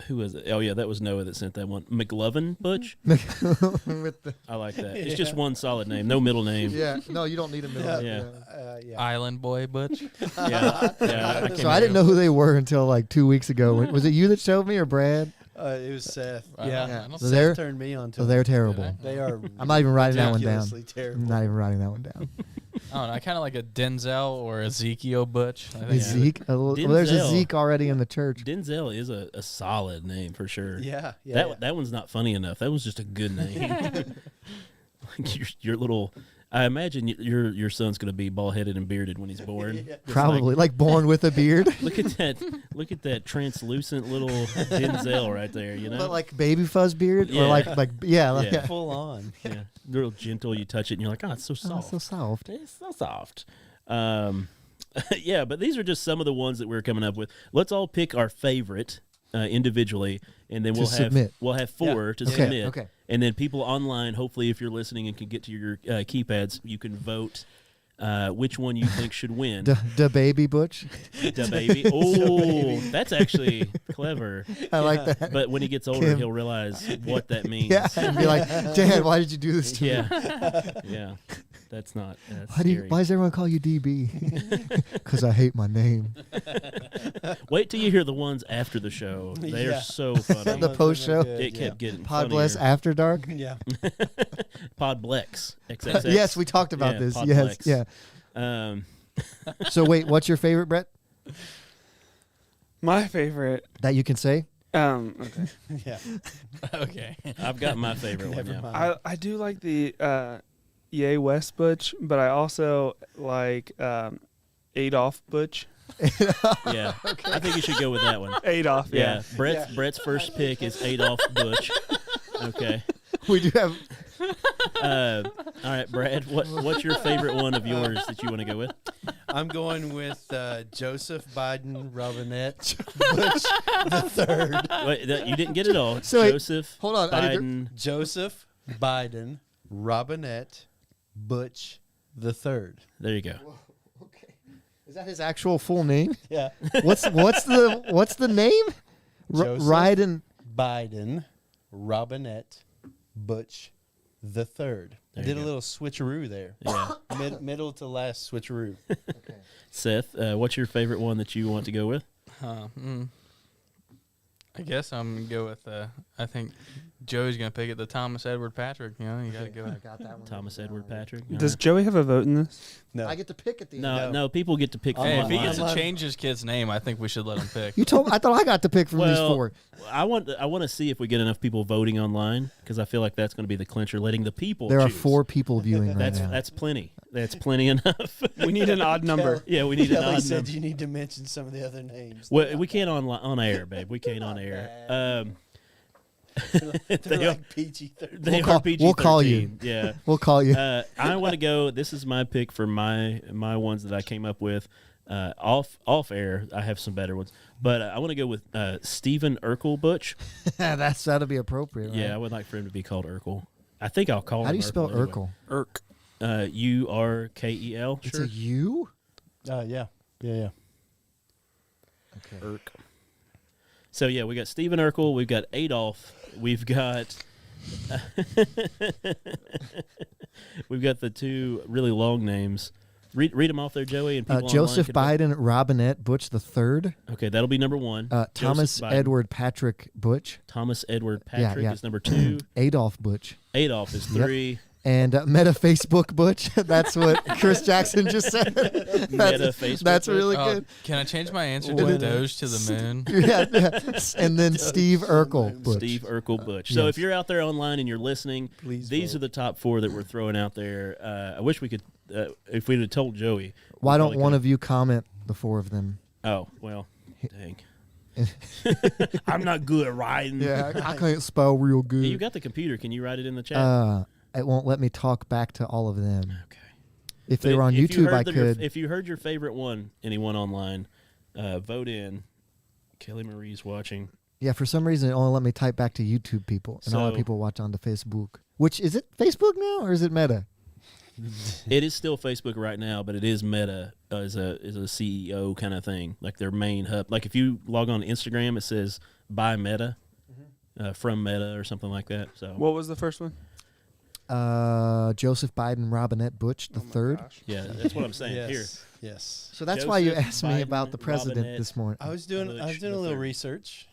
Who was it? Oh yeah, that was Noah that sent that one. McLovin Butch. With the, I like that. It's just one solid name, no middle name. yeah. No, you don't need a middle name. Yeah. Yeah. Island Boy Butch. Yeah. So I didn't know who they were until like 2 weeks ago. Was it you that showed me or Brad? It was Seth. Yeah. So they're Seth turned me on to so them. they're terrible. They are. I'm not even writing that one down. ridiculously terrible. I'm not even writing that one down. I don't know. I kind of like a Denzel or Ezekiel Butch. I think Zeke. Well, there's a Denzel. Zeke already in the church. Denzel is a solid name for sure. Yeah. Yeah. That one's not funny enough. That was just a good name. Like your little. I imagine your son's going to be bald headed and bearded when he's born. Yeah. Just Probably like born with a beard. Look at that translucent little Denzel right there. You know, But like baby fuzz beard Yeah. or like Yeah. Full on. yeah, real gentle. You touch it and you're like, oh, it's so Oh, soft. so soft. It's so soft. Yeah, but these are just some of the ones that we're coming up with. Let's all pick our favorite individually, and then To submit. we'll have four to Okay, submit. okay. And then people online, hopefully, if you're listening and can get to your keypads, you can vote which one you think should win. Da baby butch. Da baby. Oh, that's actually clever. I like that. But when he gets older, Kim. he'll realize what that means. Yeah, and be like, Dad, why did you do this to me? Yeah. Yeah. That's not. That's scary. Why does everyone call you DB? Because I hate my name. Wait till you hear the ones after the show. They Yeah. are so funny. The post show. It kept getting Podbless funnier. After Dark. Yeah. Podblex. XXX. Yes, we talked about Yeah, this. Podblex. Yes, yeah. So wait, what's your favorite, Brett? My favorite. That you can say? Okay. Yeah. Okay. I've got my favorite one. Never Yeah. mind. I do like the Yay West Butch, but I also like Adolf Butch. Yeah. I think you should go with that one. Adolf, Yeah. yeah. Brett's first pick is Adolf Butch. Okay. We do have. All right, Brad. What's your favorite one of yours that you want to go with? I'm going with Joseph Biden Robinette Bush the third. Wait, you didn't get it all. So wait, Joseph. hold on, I need to- Biden. Joseph Biden Robinette Butch the third. There you go. Okay. Is that his actual full name? Yeah. What's the name? Joseph Ryden. Biden Robinette Butch the third. There Did you a go. little switcheroo there. Yeah. Middle to last switcheroo. Seth, what's your favorite one that you want to go with? I guess I'm gonna go with. I think Joey's gonna pick it. The Thomas Edward Patrick. You know, you gotta go. Got that one. Thomas Edward Patrick. Does Joey have a vote in this? No. I get to pick at the end. No, people get to pick. Hey, if he online. gets to change his kid's name, I think we should let him pick. You told. I thought I got to pick from these four. I want to see if we get enough people voting online because I feel like that's going to be the clincher, letting the people. There are choose. 4 people viewing right now. That's plenty. That's plenty enough. We need an odd number. Yeah, we need an Kelly odd said number. you need to mention some of the other names. Well, we can't on air, babe. We can't on air. They're like PG-13. They We'll are PG-13. we'll call you. Yeah. We'll call you. I want to go. This is my pick for my ones that I came up with. Off air, I have some better ones, but I want to go with Stephen Urkel Butch. That'll be appropriate. Right? Yeah, I would like for him to be called Urkel. I think I'll call him. How do you spell anyway. Urkel? Urk. Urkel. It's Sure. a U. Yeah. Okay. Urk. So yeah, we got Stephen Urkel, we've got Adolf, we've got the two really long names. Read them off there, Joey, and people Joseph online Biden Robinette Butch III. Okay, that'll be number one. Thomas Biden. Edward Patrick Butch. Thomas Edward Patrick yeah. is number 2. Adolf Butch. Adolf is 3. And Meta Facebook Butch. That's what Chris Jackson just said. Meta Facebook. That's really Oh, good. can I change my answer to Doge to the moon? yeah. And then Steve Urkel Butch. Steve Urkel Butch. So Yes. if you're out there online and you're listening, Please these vote. are the top 4 that we're throwing out there. I wish we could, if we'd have told Joey. Why we don't probably one could've- of you comment the 4 of them? Oh, well, dang. I'm not good at writing. I can't spell real good. Hey, you got the computer. Can you write it in the chat? It won't let me talk back to all of them. Okay. If they But were on if you YouTube, I heard could. if you heard your favorite one, anyone online, vote in. Kelly Marie's watching. Yeah, for some reason, it only let me type back to YouTube people, and all the So- people watch on the Facebook. Which is it Facebook now, or is it Meta? It is still Facebook right now, but it is Meta as a CEO kind of thing, like their main hub. Like if you log on to Instagram, it says by Meta, from Meta or something like that. So What was the first one? Joseph Biden Robinette Butch the third. yeah, that's what I'm saying. Yes. Here, Yes. So that's why you Joseph asked me Biden about the president Robinette. this morning. I was doing Butch a the little third. research.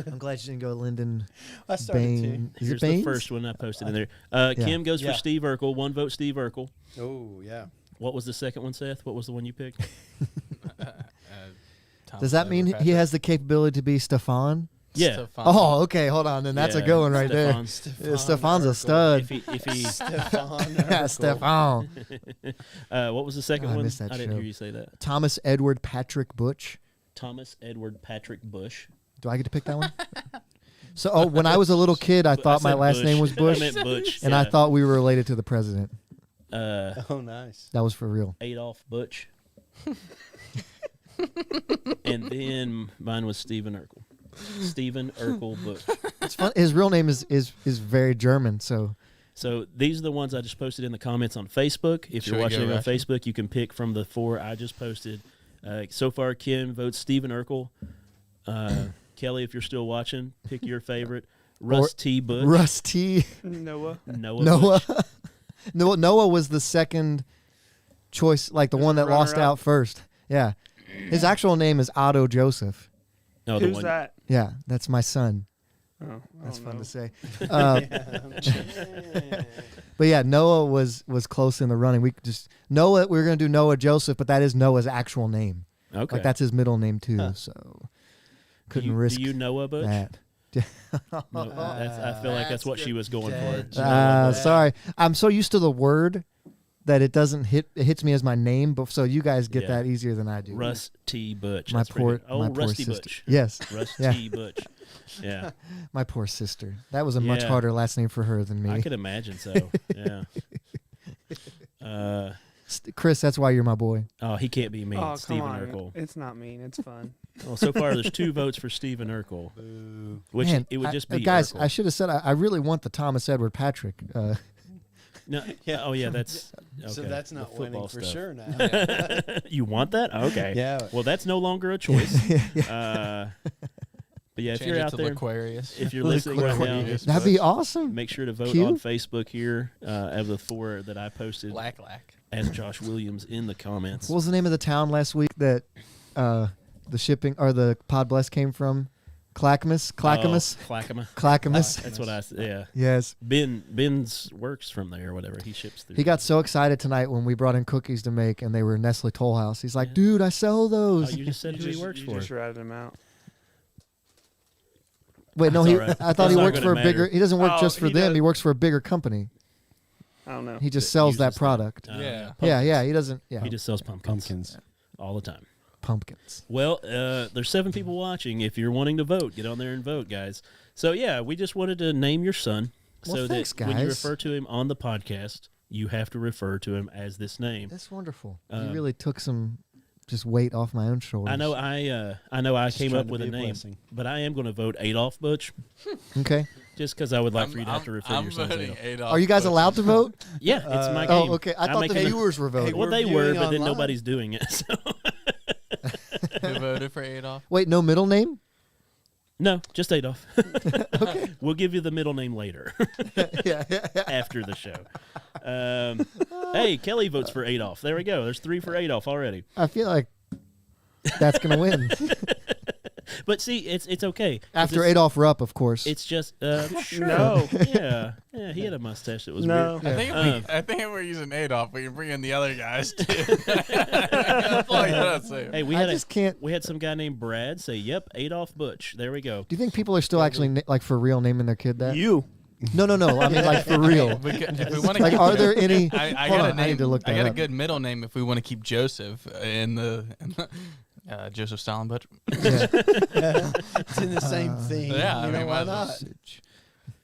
I'm glad you didn't go Lyndon I started Bain. Is here's it Baines? the first one I posted in there. Kim goes Yeah. for Steve Urkel. 1 vote, Steve Urkel. to. Oh yeah. What was the second one, Seth? What was the one you picked? Does that mean he has the capability to be Stefan? Yeah. Oh, okay. Hold on. Then that's a Yeah, good one right Stefan. there. Stefan's a stud. If he Stefan. Yeah, Stefan. what was the second Oh, I one? missed that I didn't show. hear you say that. Thomas Edward Patrick Butch. Thomas Edward Patrick Bush. Do I get to pick that one? So, when I was a little kid, I thought my said last Bush. name was Bush, I meant Butch. and I thought we were related to the president. Oh, nice. That was for real. Adolf Butch. And then mine was Stephen Urkel. Stephen Urkel Butch. It's fun. His real name is very German. So So these are the ones I just posted in the comments on Facebook. If Should you're we watching go it on Russian? Facebook, you can pick from the 4 I just posted. So far, Kim votes Stephen Urkel. Kelly, if you're still watching, pick your favorite. Russ T. Butch. Russ T. Noah. Noah. Butch. Noah was the second choice, like the There's one a that lost runner-up. out first. Yeah, his actual name is Otto Joseph. No, the Who's one. that? Yeah, that's my son. Oh, I That's don't fun know. to say. But yeah, Noah was close in the running. We were gonna do Noah Joseph, but that is Noah's actual name. Okay. Like that's his middle name too. So couldn't risk Do you Noah Butch? that. No, I feel like that's what she was going for. Sorry, I'm so used to the word that it doesn't it hits me as my name. But so you guys get Yeah. that easier than I do. Russ T. Butch. my That's pretty poor, good. Oh, my poor Rusty sister. Butch. Yes, Russ Yeah. T. Butch. Yeah, my poor sister. That was a much Yeah. harder last name for her than me. I could imagine so. Yeah. Chris, that's why you're my boy. Oh, he can't be mean. Oh, come Stephen on. Urkel. It's not mean. It's fun. Well, so far there's 2 votes for Stephen Urkel, Boo. which Man, it would just be guys. Urkel. I should have said I really want the Thomas Edward Patrick. No, Yeah. Oh, yeah, that's okay. So that's The not football winning for stuff. sure now. You want that? Okay. Yeah. Well, that's no longer a choice. But yeah, if Change you're it out to there, Aquarius. if you're listening right now, That'd be awesome. make sure to vote Q? on Facebook here of the 4 that I posted Lack lack. as Josh Williams in the comments. What was the name of the town last week that the shipping or the Podbless came from? Clackamas. Clackamas. Clackamas. That's what I said. Yeah. Yes. Ben's works from there or whatever. He ships through. He got so excited tonight when we brought in cookies to make, and they were Nestle Toll House. He's like, Yeah. "Dude, I sell Oh, those." you just said who he works you for. just ratted him out. Wait, no, That's he. all right. I thought That's he not worked gonna for a matter. bigger. He doesn't work Oh, just for he them. does. He works for a bigger company. I don't know. He just That sells that uses them. product. Yeah. Yeah. He doesn't. Yeah, He just sells pumpkins. Pumpkins. all the time. pumpkins. Well, there's 7 people watching. If you're wanting to vote, get on there and vote, guys. So yeah, we just wanted to name your son Well, so thanks, that when you guys. refer to him on the podcast, you have to refer to him as this name. That's wonderful. You Um, really took some just weight off my own shoulders. I know I came trying up to with be a a name, blessing. but I am going to vote Adolf Butch, Okay. just because I would like for you to have to refer to I'm yourself as voting Adolf. Adolf. Are you guys Butch. allowed to vote? Yeah, it's my game. Oh, okay. I I'm thought the making viewers were voting. Well, We're they were, viewing but then online. nobody's doing it. So. Who voted for Adolf? Wait, no middle name? No, just Adolf. Okay. We'll give you the middle name later yeah. after the show. Hey, Kelly votes for Adolf. There we go. There's 3 for Adolf already. I feel like that's going to win. But see, it's okay. 'cause After it's, Adolf Rupp, of course. It's just sure. No. Yeah, he had a mustache that was No. weird. I think if we're using Adolf, we can bring in the other guys too. That's all I gotta say. Hey, we I had just can't. we had some guy named Brad say, "Yep, Adolf Butch." There we go. Do you think people are still actually like for real naming their kid that? You. No. I mean like for real. If we want to Like, keep, are there any? I hold got on, a name. I need to look I that got a up. good middle name if we want to keep Joseph in the Joseph Stalin Butch. Yeah. It's in the same thing. Yeah, I you know, mean, why might as not? well.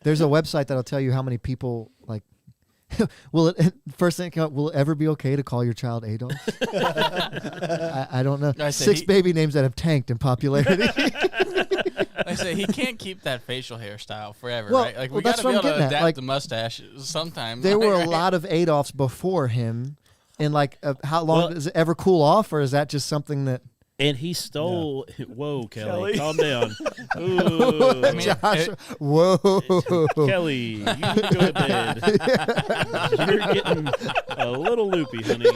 There's a website that'll tell you how many people like. Will it first thing come up, will it ever be okay to call your child Adolf? I don't know. I said 6 he- baby names that have tanked in popularity. I say he can't keep that facial hairstyle forever, Well, right? Like well, we got that's to be what I'm able to getting at. adapt Like, the mustache sometimes. There were a right? lot of Adolfs before him, and like how long Well- does it ever cool off, or is that just something that And he stole. Whoa, Kelly, Kelly. calm down. Ooh, I mean, Josh? Whoa! Kelly, you go to bed. You're getting a little loopy, honey.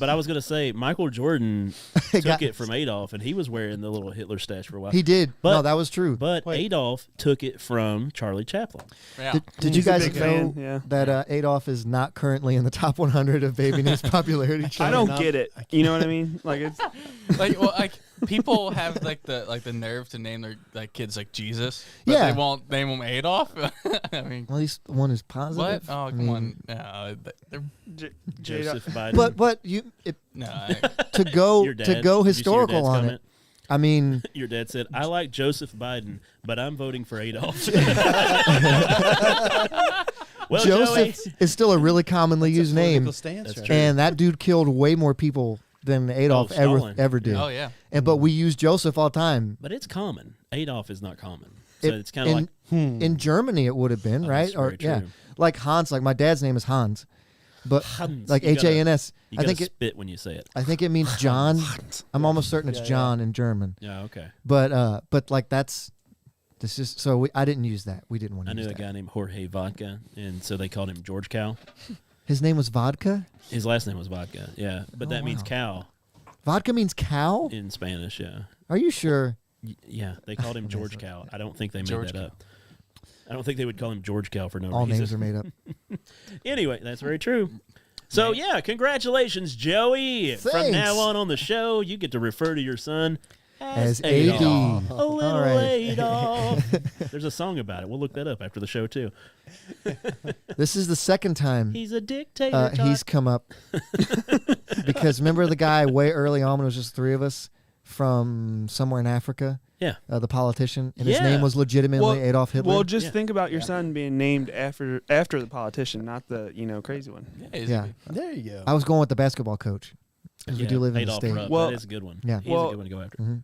But I was gonna say, Michael Jordan took Got- it from Adolf, and he was wearing the little Hitler stash for a while. He did. But- No, that was true. But Adolf took it from Charlie Chaplin. Yeah. Did you He's a guys big know fan, yeah. that Adolf is not currently in the top 100 of baby names popularity? I chart? don't get it. You know what I mean? Like it's like people have the nerve to name their kids like Jesus, but Yeah. they won't name them Adolf. I mean, At least one is positive. what? Oh, I come mean, on. No, they're, Joseph Biden. But no. to go Your dad, to go did you see your historical dad's on comment? it. I mean, Your dad said, "I like Joseph Biden, but I'm voting for Adolf." Well, Joseph Joey, is still a really commonly used name, Political stance, That's right? true. and that dude killed way more people than Adolf Stalin. ever did. Oh yeah. And but we use Joseph all the time. but it's common. Adolf is not common, so it's kind of in, like in Germany it would have been, Oh, right? that's Or very yeah, true. like Hans. Like my dad's name is Hans, but Hans. like You gotta- Hans. You I gotta think it. spit when you say it. I think it means John. I'm almost certain it's Yeah, yeah. John in German. Yeah, okay. But like that's this is so I didn't use that. We didn't want I to knew use a that. guy named Jorge Vodka, and so they called him George Cow. His name was Vodka. His last name was Vodka, yeah, but Oh, that means wow. cow Vodka means cow. in Spanish, yeah. Are you sure? Yeah, they called him George Cow. I don't think they made George that up. I don't think they would call him George Cow for no All reason. names are made up. Anyway, that's very true. So yeah, congratulations, Joey. From Thanks. now on the show, you get to refer to your son As Adolf. AD. A little All right. Adolf. There's a song about it. We'll look that up after the show too. This is the second time He's a dictator. he's come up because remember the guy way early on when it was just 3 of us from somewhere in Africa, Yeah. the politician, and his Yeah. name was legitimately Well- Adolf Hitler. well, just Yeah. think about your son being named after the politician, not the crazy one. Yeah. There you go. I was going with the basketball coach because we do live in the Adolf state. Rupp. Well- that is a good one. Yeah. He's Well- a good one to go after. Mhm.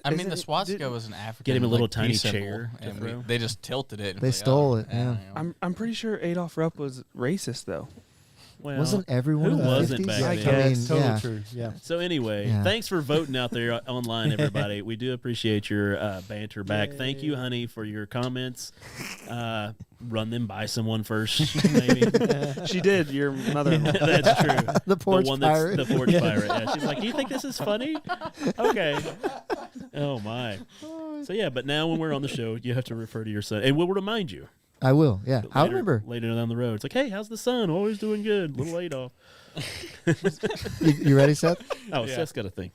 I mean, Isn't the it- swastika did- was an African. Get him a little like, tiny peace symbol, chair to and throw. they just tilted it. and They like, stole oh, it, yeah. I'm pretty sure Adolf Rupp was racist though. Well, Wasn't everyone who in the wasn't 50s? back I then? guess. Totally yeah. true. Yeah. So anyway, Yeah. thanks for voting out there online, everybody. We do appreciate your banter back. Thank you, honey, for your comments. Run them by someone first, maybe. She did. Your mother-in-law. That's true. The porch one pirate. that's the porch pirate. Yeah, she's like, "Do you think this is funny?" Okay. Oh my. So yeah, but now when we're on the show, you have to refer to your son, and we'll remind you. I will. Yeah, Later, I remember. later down the road. It's like, "Hey, how's the son? Always doing good, little Adolf." You ready, Seth? Oh, Seth's got a thing.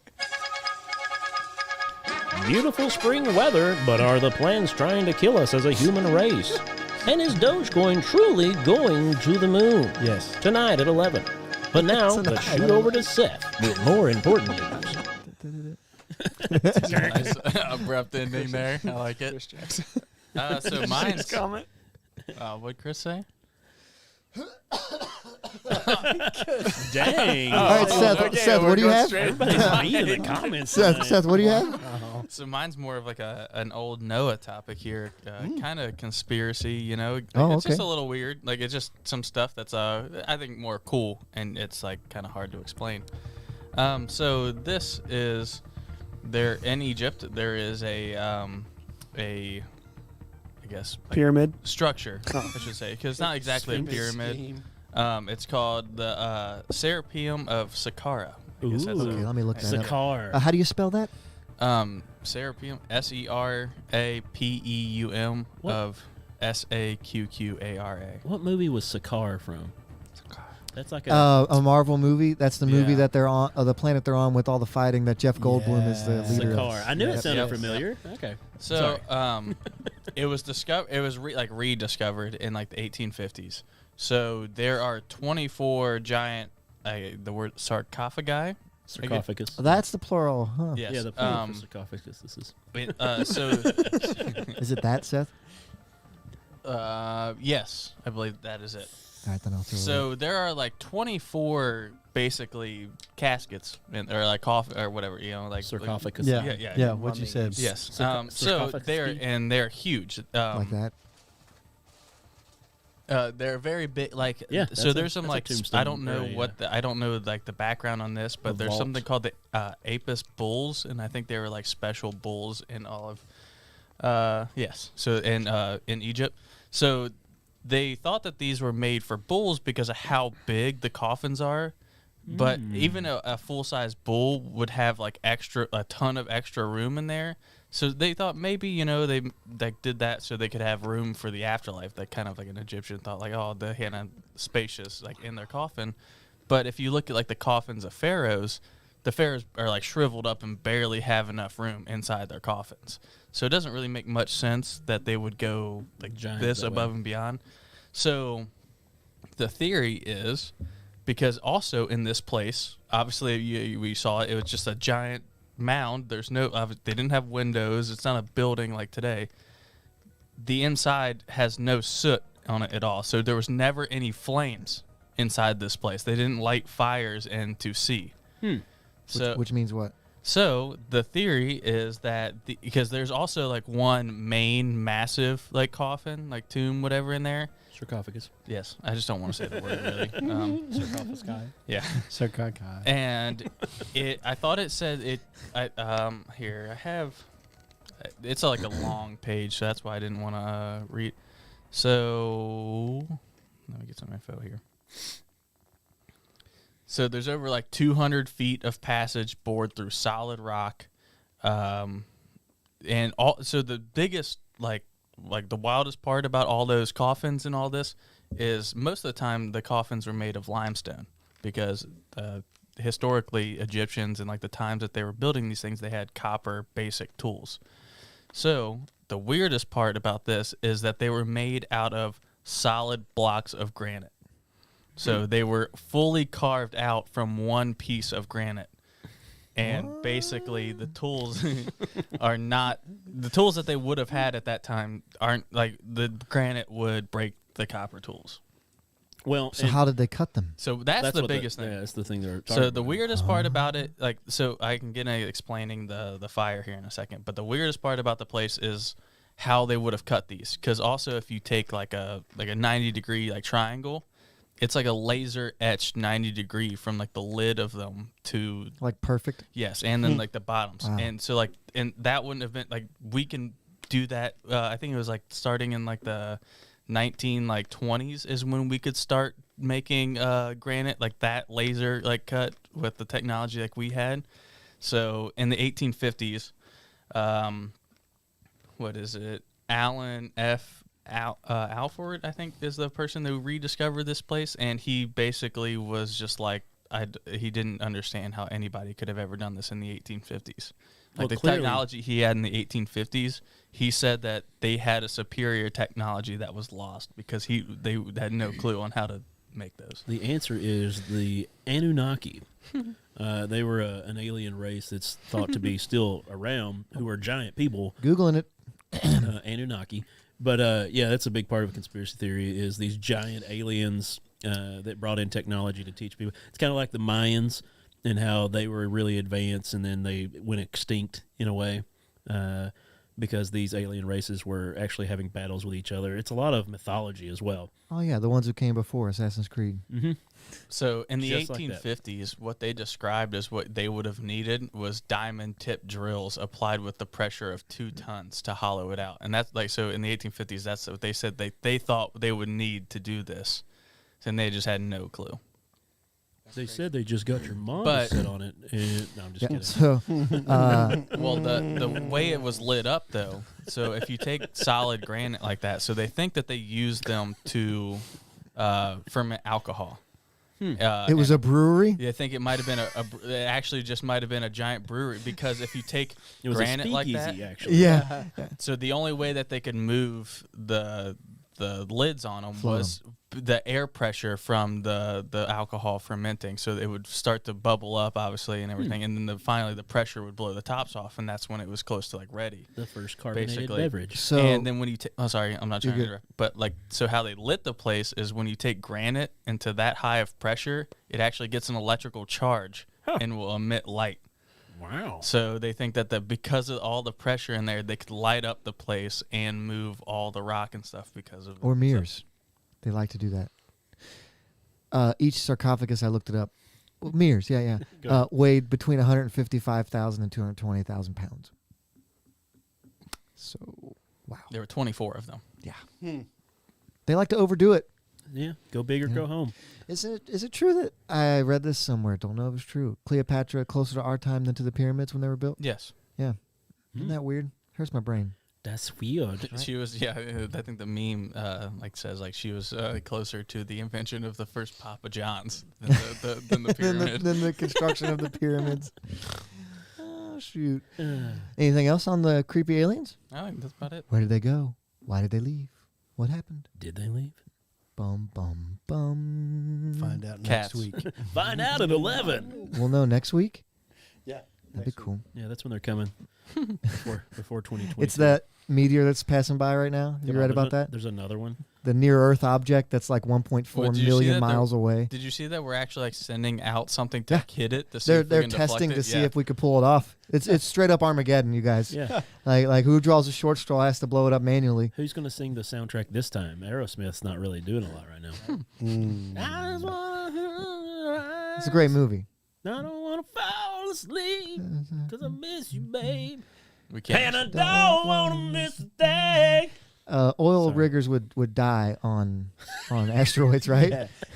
Beautiful spring weather, but are the plants trying to kill us as a human race? And is Dogecoin truly going to the moon? Yes. Tonight at 11. But now, Tonight let's at shoot over to Seth with more important news. Nice abrupt ending there. I like it. So mine's comment. what'd Chris say? Dang. All right, Seth, what do you have? Everybody's mean in the comments. Seth, what do you have? So mine's more of like an old Noah topic here, kind of conspiracy, you know. Like, Oh, it's just okay. a little weird. Like it's just some stuff that's I think more cool, and it's like kind of hard to explain. So this is there in Egypt. There is I guess like Pyramid. structure, I should say, because it's not exactly a pyramid. Scheme. It's called the Serapium of Sacara. I guess that's Okay, let me look that up. Sakar. How do you spell that? Serapium, Serapeum What? of Saqqara. What movie was Sakar from? That's like A Marvel movie. That's the movie Yeah. that they're on, the planet they're on, with all the fighting that Jeff Goldblum is the Yeah. leader of. Sakar. I knew it Yep. sounded Yep. familiar. Okay. So, Sorry. it was rediscovered in like the 1850s. So there are 24 giant, the word sarcophagi. Sarcophagus. That's the plural, huh? Yes. Yeah, the plural for sarcophagus. This is. So, Is it that, Seth? yes, I believe that is it. All right, then I'll throw it. So there are like 24 basically caskets or like coffin or whatever, you know, like Sarcophagus. Yeah, yeah. what you said. Yes. Sarco- So sarcophagus. they're huge. Like that. They're very big. Like Yeah, So that's there's a- some that's a like tombstone I don't know area, what yeah. I don't know like the background on this, but A there's vault. something called the Apis bulls, and I think they were like special bulls in all of yes. So in Egypt, so they thought that these were made for bulls because of how big the coffins are. But even a full size bull would have like a ton of extra room in there. So they thought maybe, you know, they did that so they could have room for the afterlife. That kind of like an Egyptian thought, like, oh, they had a spacious like in their coffin. But if you look at like the coffins of pharaohs, the pharaohs are like shriveled up and barely have enough room inside their coffins. So it doesn't really make much sense that they would go like Giant this that above way. and beyond. So the theory is because also in this place, obviously we saw it was just a giant mound. There's no, they didn't have windows. It's not a building like today. The inside has no soot on it at all. So there was never any flames inside this place. They didn't light fires in to see. So Which means what? so the theory is that because there's also like one main massive like coffin, like tomb, whatever in there. Sarcophagus. Yes, I just don't want to say the word really. Sarcophagus guy. Yeah, Sarcophagus. and I thought it said it. Here I have. It's like a long page, so that's why I didn't want to read. So let me get some info here. So there's over like 200 feet of passage bored through solid rock, and all. So the biggest like the wildest part about all those coffins and all this is most of the time the coffins were made of limestone because historically Egyptians and like the times that they were building these things, they had copper basic tools. So the weirdest part about this is that they were made out of solid blocks of granite. So they were fully carved out from one piece of granite. And basically the tools are not the tools that they would have had at that time aren't like the granite would break the copper tools. Well, So and how did they cut them? So that's the what biggest thing. Yeah, that's the thing they're talking So the about. weirdest part about it, like, so I can get into explaining the fire here in a second, but the weirdest part about the place is how they would have cut these. Because also, if you take like a 90-degree like triangle, it's like a laser etched 90-degree from like the lid of them to Like perfect? yes, and then like the bottoms, Wow. and so like and that wouldn't have been like we can do that. I think it was like starting in like the 1920s is when we could start making granite like that laser like cut with the technology like we had. So in the 1850s, what is it? Alan F. Alford, I think, is the person who rediscovered this place, and he basically was just like he didn't understand how anybody could have ever done this in the 1850s. Like Well, the clearly- technology he had in the 1850s, he said that they had a superior technology that was lost because they had no clue on how to make those. The answer is the Anunnaki. They were an alien race that's thought to be still around, who are giant people, Googling it. Anunnaki. But yeah, that's a big part of a conspiracy theory is these giant aliens that brought in technology to teach people. It's kind of like the Mayans and how they were really advanced and then they went extinct in a way because these alien races were actually having battles with each other. It's a lot of mythology as well. Oh, yeah, the ones who came before Assassin's Creed. Mm-hmm. So in the Just 1850s, what they described as what they would have needed was diamond-tipped drills applied with the pressure of 2 tons to hollow it out. And that's like, so in the 1850s, that's what they said they thought they would need to do this. And they just had no clue. They said they just got your mom But- to sit on it. And, no, I'm just kidding. So, Well, the way it was lit up, though, so if you take solid granite like that, so they think that they used them to ferment alcohol. it was a brewery? I think it might have been it actually just might have been a giant brewery because if you take It was granite a like speakeasy, that, actually. Yeah. so the only way that they could move the lids on them Float was the air pressure from the alcohol fermenting. So it would start to bubble up, obviously, and everything, and then finally the pressure would blow the tops off, and that's when it was close to like ready. The first carbonated Basically. beverage. So, And then when you take, oh sorry, I'm not trying to good. interrupt, but like so how they lit the place is when you take granite into that high of pressure, it actually gets an electrical charge and will emit light. Wow. So they think that because of all the pressure in there, they could light up the place and move all the rock and stuff because of or it. mirrors. They like to do that. Each sarcophagus, I looked it up. Well, mirrors, yeah. Weighed between 155,000 and 220,000 pounds. So, wow. There were 24 of them. Yeah. They like to overdo it. Yeah. Go big or go home. Is it true that I read this somewhere? Don't know if it's true. Cleopatra closer to our time than to the pyramids when they were built? Yes. Yeah. Isn't that weird? Hurts my brain. That's weird. She was, yeah, I think the meme says like she was closer to the invention of the first Papa John's than the pyramid. than the construction of the pyramids. Oh, shoot. Anything else on the creepy aliens? I think that's about it. Where did they go? Why did they leave? What happened? Did they leave? Bum, bum, bum. Find out Cats. next week. Find out at 11. We'll know next week? Yeah. That'd be cool. Yeah, that's when they're coming. before 2020. It's that meteor that's passing by right now. You read about that? There's another one. The near-Earth object that's like Well, 1.4 did you see million that miles away. Did you see that we're actually like sending out something to Yeah. hit it to see if we They're can deflect testing it? to see Yeah. if we could pull it off. It's straight up Armageddon, you guys. Yeah. Like who draws a short straw has to blow it up manually. Who's going to sing the soundtrack this time? Aerosmith's not really doing a lot right now. I just wanna It's a great movie. I don't want to fall asleep because I miss you, babe. We can't. And I don't want to miss a thing. Oil Sorry. riggers would die on asteroids, right?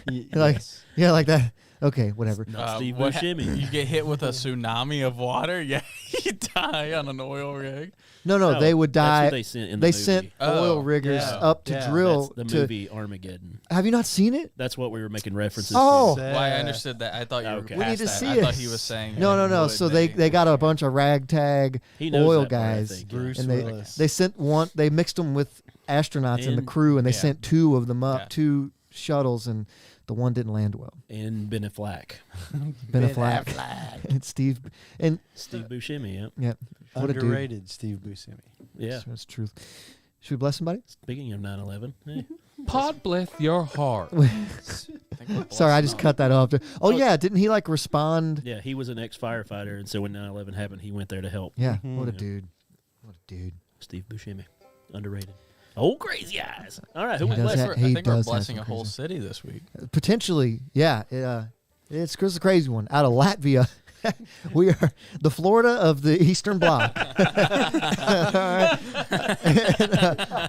Like Yes. yeah, like that. Okay, whatever. Not Steve what Buscemi. you get hit with a tsunami of water, yeah, you die on an oil rig. No, they would That's die. what they sent in the They movie. sent oil riggers yeah. up to Yeah, drill. That's the to, movie Armageddon. Have you not seen it? That's what we were making references Oh. to. Well, I understood that. I thought you were Okay. We past need to that. see I it. thought he was saying No. would So they got a bunch of ragtag He knows oil that part, I guys, think, yeah. Bruce and Willis. they sent one. They mixed them with astronauts in the And- crew, and they yeah. sent 2 of them up, Yeah. 2 shuttles, and the one didn't land well. And Ben Affleck. Ben Affleck and Steve and Steve Buscemi, yeah, what a dude. Underrated Steve Buscemi. yeah. That's truth. Should we bless somebody? Speaking of 9/11, hey, Podbless your heart. Sorry, I just cut that off. Oh yeah, didn't he like respond? yeah, he was an ex-firefighter, and so when 9/11 happened, he went there to help. Yeah, Mhm. what a Yeah. dude. What a dude. Steve Buscemi, underrated. Oh, crazy eyes! All right, who He went does last? have- I he think we're does have blessing some a whole crazy- city this week. Potentially, yeah. It's a crazy one out of Latvia. We are the Florida of the Eastern Bloc.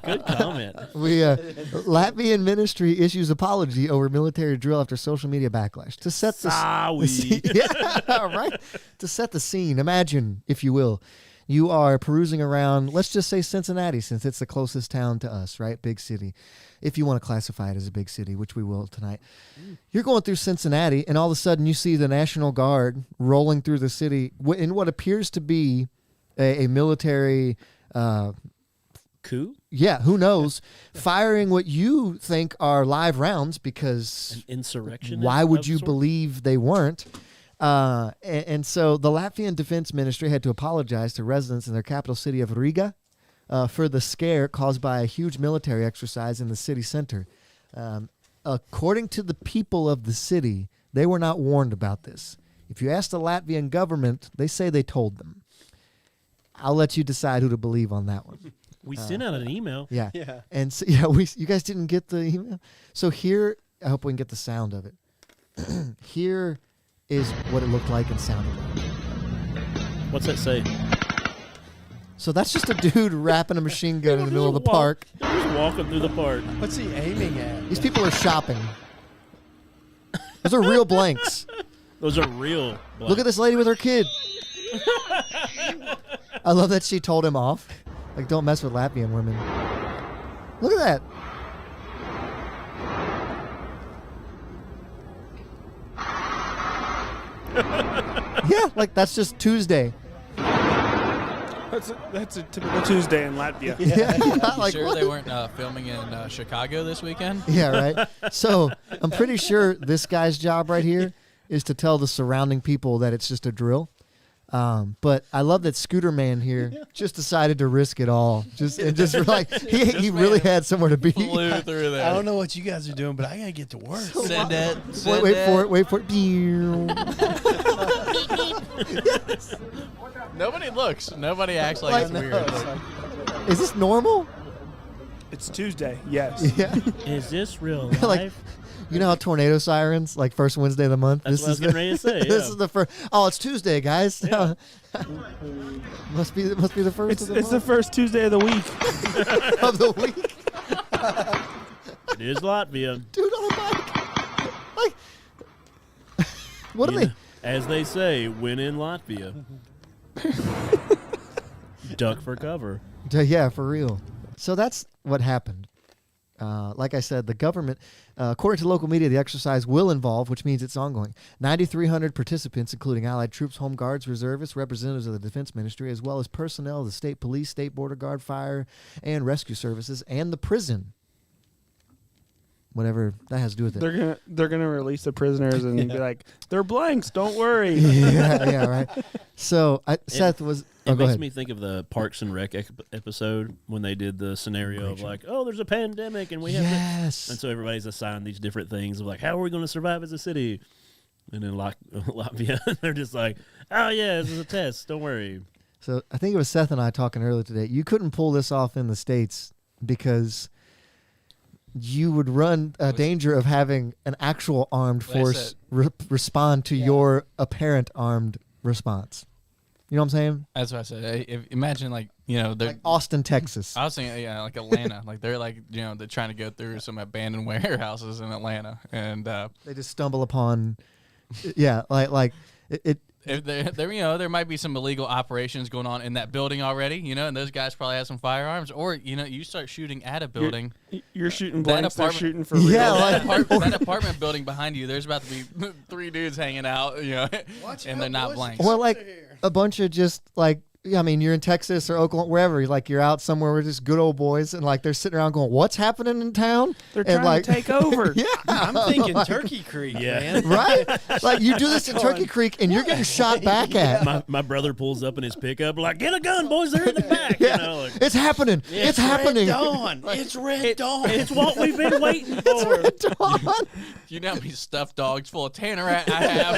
Good comment. Latvian ministry issues apology over military drill after social media backlash to set the Sorry. yeah, right. To set the scene, imagine, if you will, you are perusing around, let's just say Cincinnati, since it's the closest town to us, right? Big city. If you want to classify it as a big city, which we will tonight. You're going through Cincinnati, and all of a sudden you see the National Guard rolling through the city in what appears to be a military, Coup? yeah, who knows, firing what you think are live rounds because An insurrection? why would of you sorts? believe they weren't? And so the Latvian Defense Ministry had to apologize to residents in their capital city of Riga for the scare caused by a huge military exercise in the city center. According to the people of the city, they were not warned about this. If you ask the Latvian government, they say they told them. I'll let you decide who to believe on that one. We sent out an email. Yeah. Yeah. And so, you guys didn't get the email? So here, I hope we can get the sound of it. Here is what it looked like and sounded like. What's that say? So that's just a dude wrapping a machine gun in the middle of the park. They're just walking through the park. What's he aiming at? These people are shopping. Those are real blanks. Those are real. Look at this lady with her kid. I love that she told him off. Like, don't mess with Latvian women. Look at that. Yeah, like that's just Tuesday. That's a typical Tuesday in Latvia. Yeah, like, Sure, what? they weren't filming in Chicago this weekend. Yeah, right. So I'm pretty sure this guy's job right here is to tell the surrounding people that it's just a drill. But I love that Scooter Man here just decided to risk it all. Just like he really had somewhere to be. Flew through there. I don't know what you guys are doing, but I gotta get to work. Send it. Wait for it. Nobody looks. Nobody acts like it's weird. Is this normal? It's Tuesday. Yes. Yeah. Is this real Like, life? You know how tornado sirens, like first Wednesday of the month? That's what I was getting ready to say. This Yeah. is the first. Oh, it's Tuesday, guys. Yeah. must be the first of the It's the month. first Tuesday of the week. Of the week. It is Latvia. Dude on a bike. Like, what are they? As they say, when in Latvia. Duck for cover. Yeah, for real. So that's what happened. Like I said, the government, according to local media, the exercise will involve, which means it's ongoing, 9,300 participants, including Allied troops, Home Guards, reservists, representatives of the Defense Ministry, as well as personnel of the state police, state border guard, fire, and rescue services, and the prison. Whatever that has to do with it. They're gonna release the prisoners and be like, they're blanks. Don't worry. yeah, right. So Seth was. It go makes ahead. me think of the Parks and Rec episode when they did the scenario of like, oh, there's a pandemic and we have Yes. and so everybody's assigned these different things of like, how are we going to survive as a city? And in Latvia, they're just like, oh yeah, this is a test. Don't worry. So I think it was Seth and I talking earlier today. You couldn't pull this off in the States because you would run a danger of having an actual armed force respond to your apparent armed response. You know what I'm saying? That's what I said. Imagine they're Like Austin, Texas. I was thinking, like Atlanta. Like they're they're trying to go through some abandoned warehouses in Atlanta, and They just stumble upon, like it. if there might be some illegal operations going on in that building already, and those guys probably have some firearms, or you start shooting at a building. You're shooting blanks. They're apartment- shooting for real. Yeah, That apartment building behind you, there's about to be 3 dudes hanging out, and they're not blanks. Or like a bunch of just like, I mean, you're in Texas or Oklahoma, wherever. You're out somewhere with just good old boys, and like they're sitting around going, "What's happening in town?" They're and trying to take over. Yeah, I'm thinking Turkey Creek, man. right. Like you do this in Turkey Creek, and you're getting shot back at. My brother pulls up in his pickup like, get a gun, boys, they're in the back. Yeah. It's happening. It's happening. Red Dawn. It's Red Dawn. It's what we've been waiting for. Dawn. You know how many stuffed dogs full of Tannerat I have?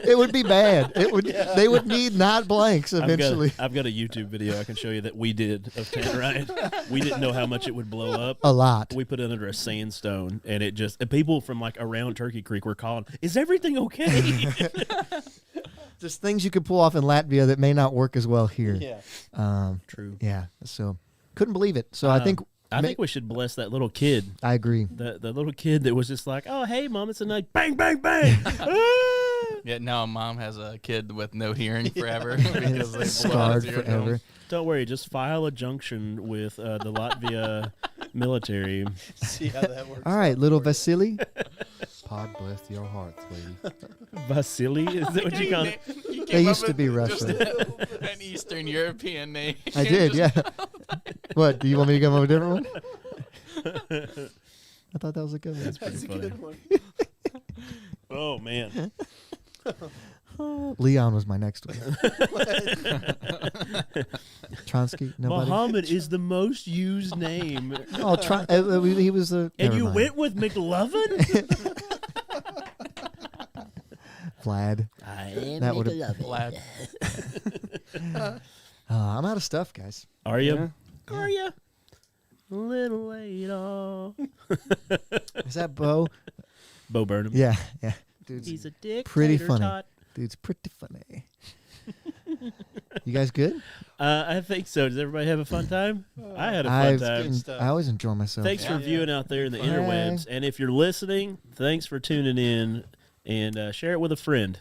It would be bad. It would. They would need not blanks eventually. I've got a YouTube video I can show you that we did of Tannerite. We didn't know how much it would blow up. A lot. We put it under a sandstone, and it just and people from like around Turkey Creek were calling, "Is everything okay?" Just things you could pull off in Latvia that may not work as well here. Yeah. True. Yeah. So couldn't believe it. So I think we should bless that little kid. I agree. The little kid that was just like, "Oh, hey, mom, it's a night." Bang, bang, bang. Yeah, now mom has a kid with no hearing forever because they Scarred forever. Don't worry, just file a junction with the Latvia military. See how that works. All right, little Vasily. Podbless your heart, sweetie. Vasily, is that what you call it? They used to be Russian. An Eastern European name. I did, yeah. What? Do you want me to give him a different one? I thought that was a good one. That's a good one. Oh man. Leon was my next one. Tronsky, nobody. Muhammad is the most used name. Oh, he was a. And you went with McLovin? Vlad. I am That would've- McLovin. Lad. I'm out of stuff, guys. Are you? Yeah. Are you? A little later. Is that Bo? Bo Burnham. Yeah, yeah. Dude's He's a dick. pretty funny. Tot. Dude's pretty funny. You guys good? I think so. Does everybody have a fun time? I had a fun time. stuff. I always enjoy myself. Thanks for viewing out there in the interwebs. And if you're listening, thanks for tuning in. And share it with a friend.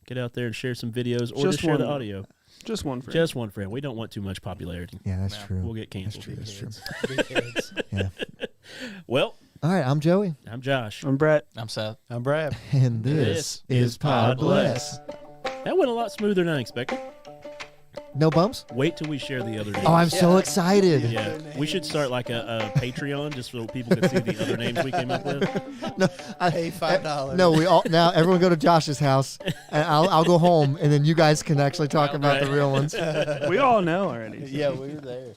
Get out there and share some videos or just share the audio. Just one friend. Just one friend. We don't want too much popularity. Yeah, that's true. We'll get That's canceled. true. That's true. Big heads. Yeah. Well, All right, I'm Joey, I'm Josh. I'm Brett. I'm Seth. I'm Brad. and this is Podbless. That went a lot smoother than I expected. No bumps? Wait till we share the other names. Oh, I'm so excited. Yeah, we should start like a Patreon just so people can see the other names we came up with. No, Pay $5. No, we all now. Everyone go to Josh's house, and I'll go home, and then you guys can actually talk about the real ones. We all know already. Yeah, we were there.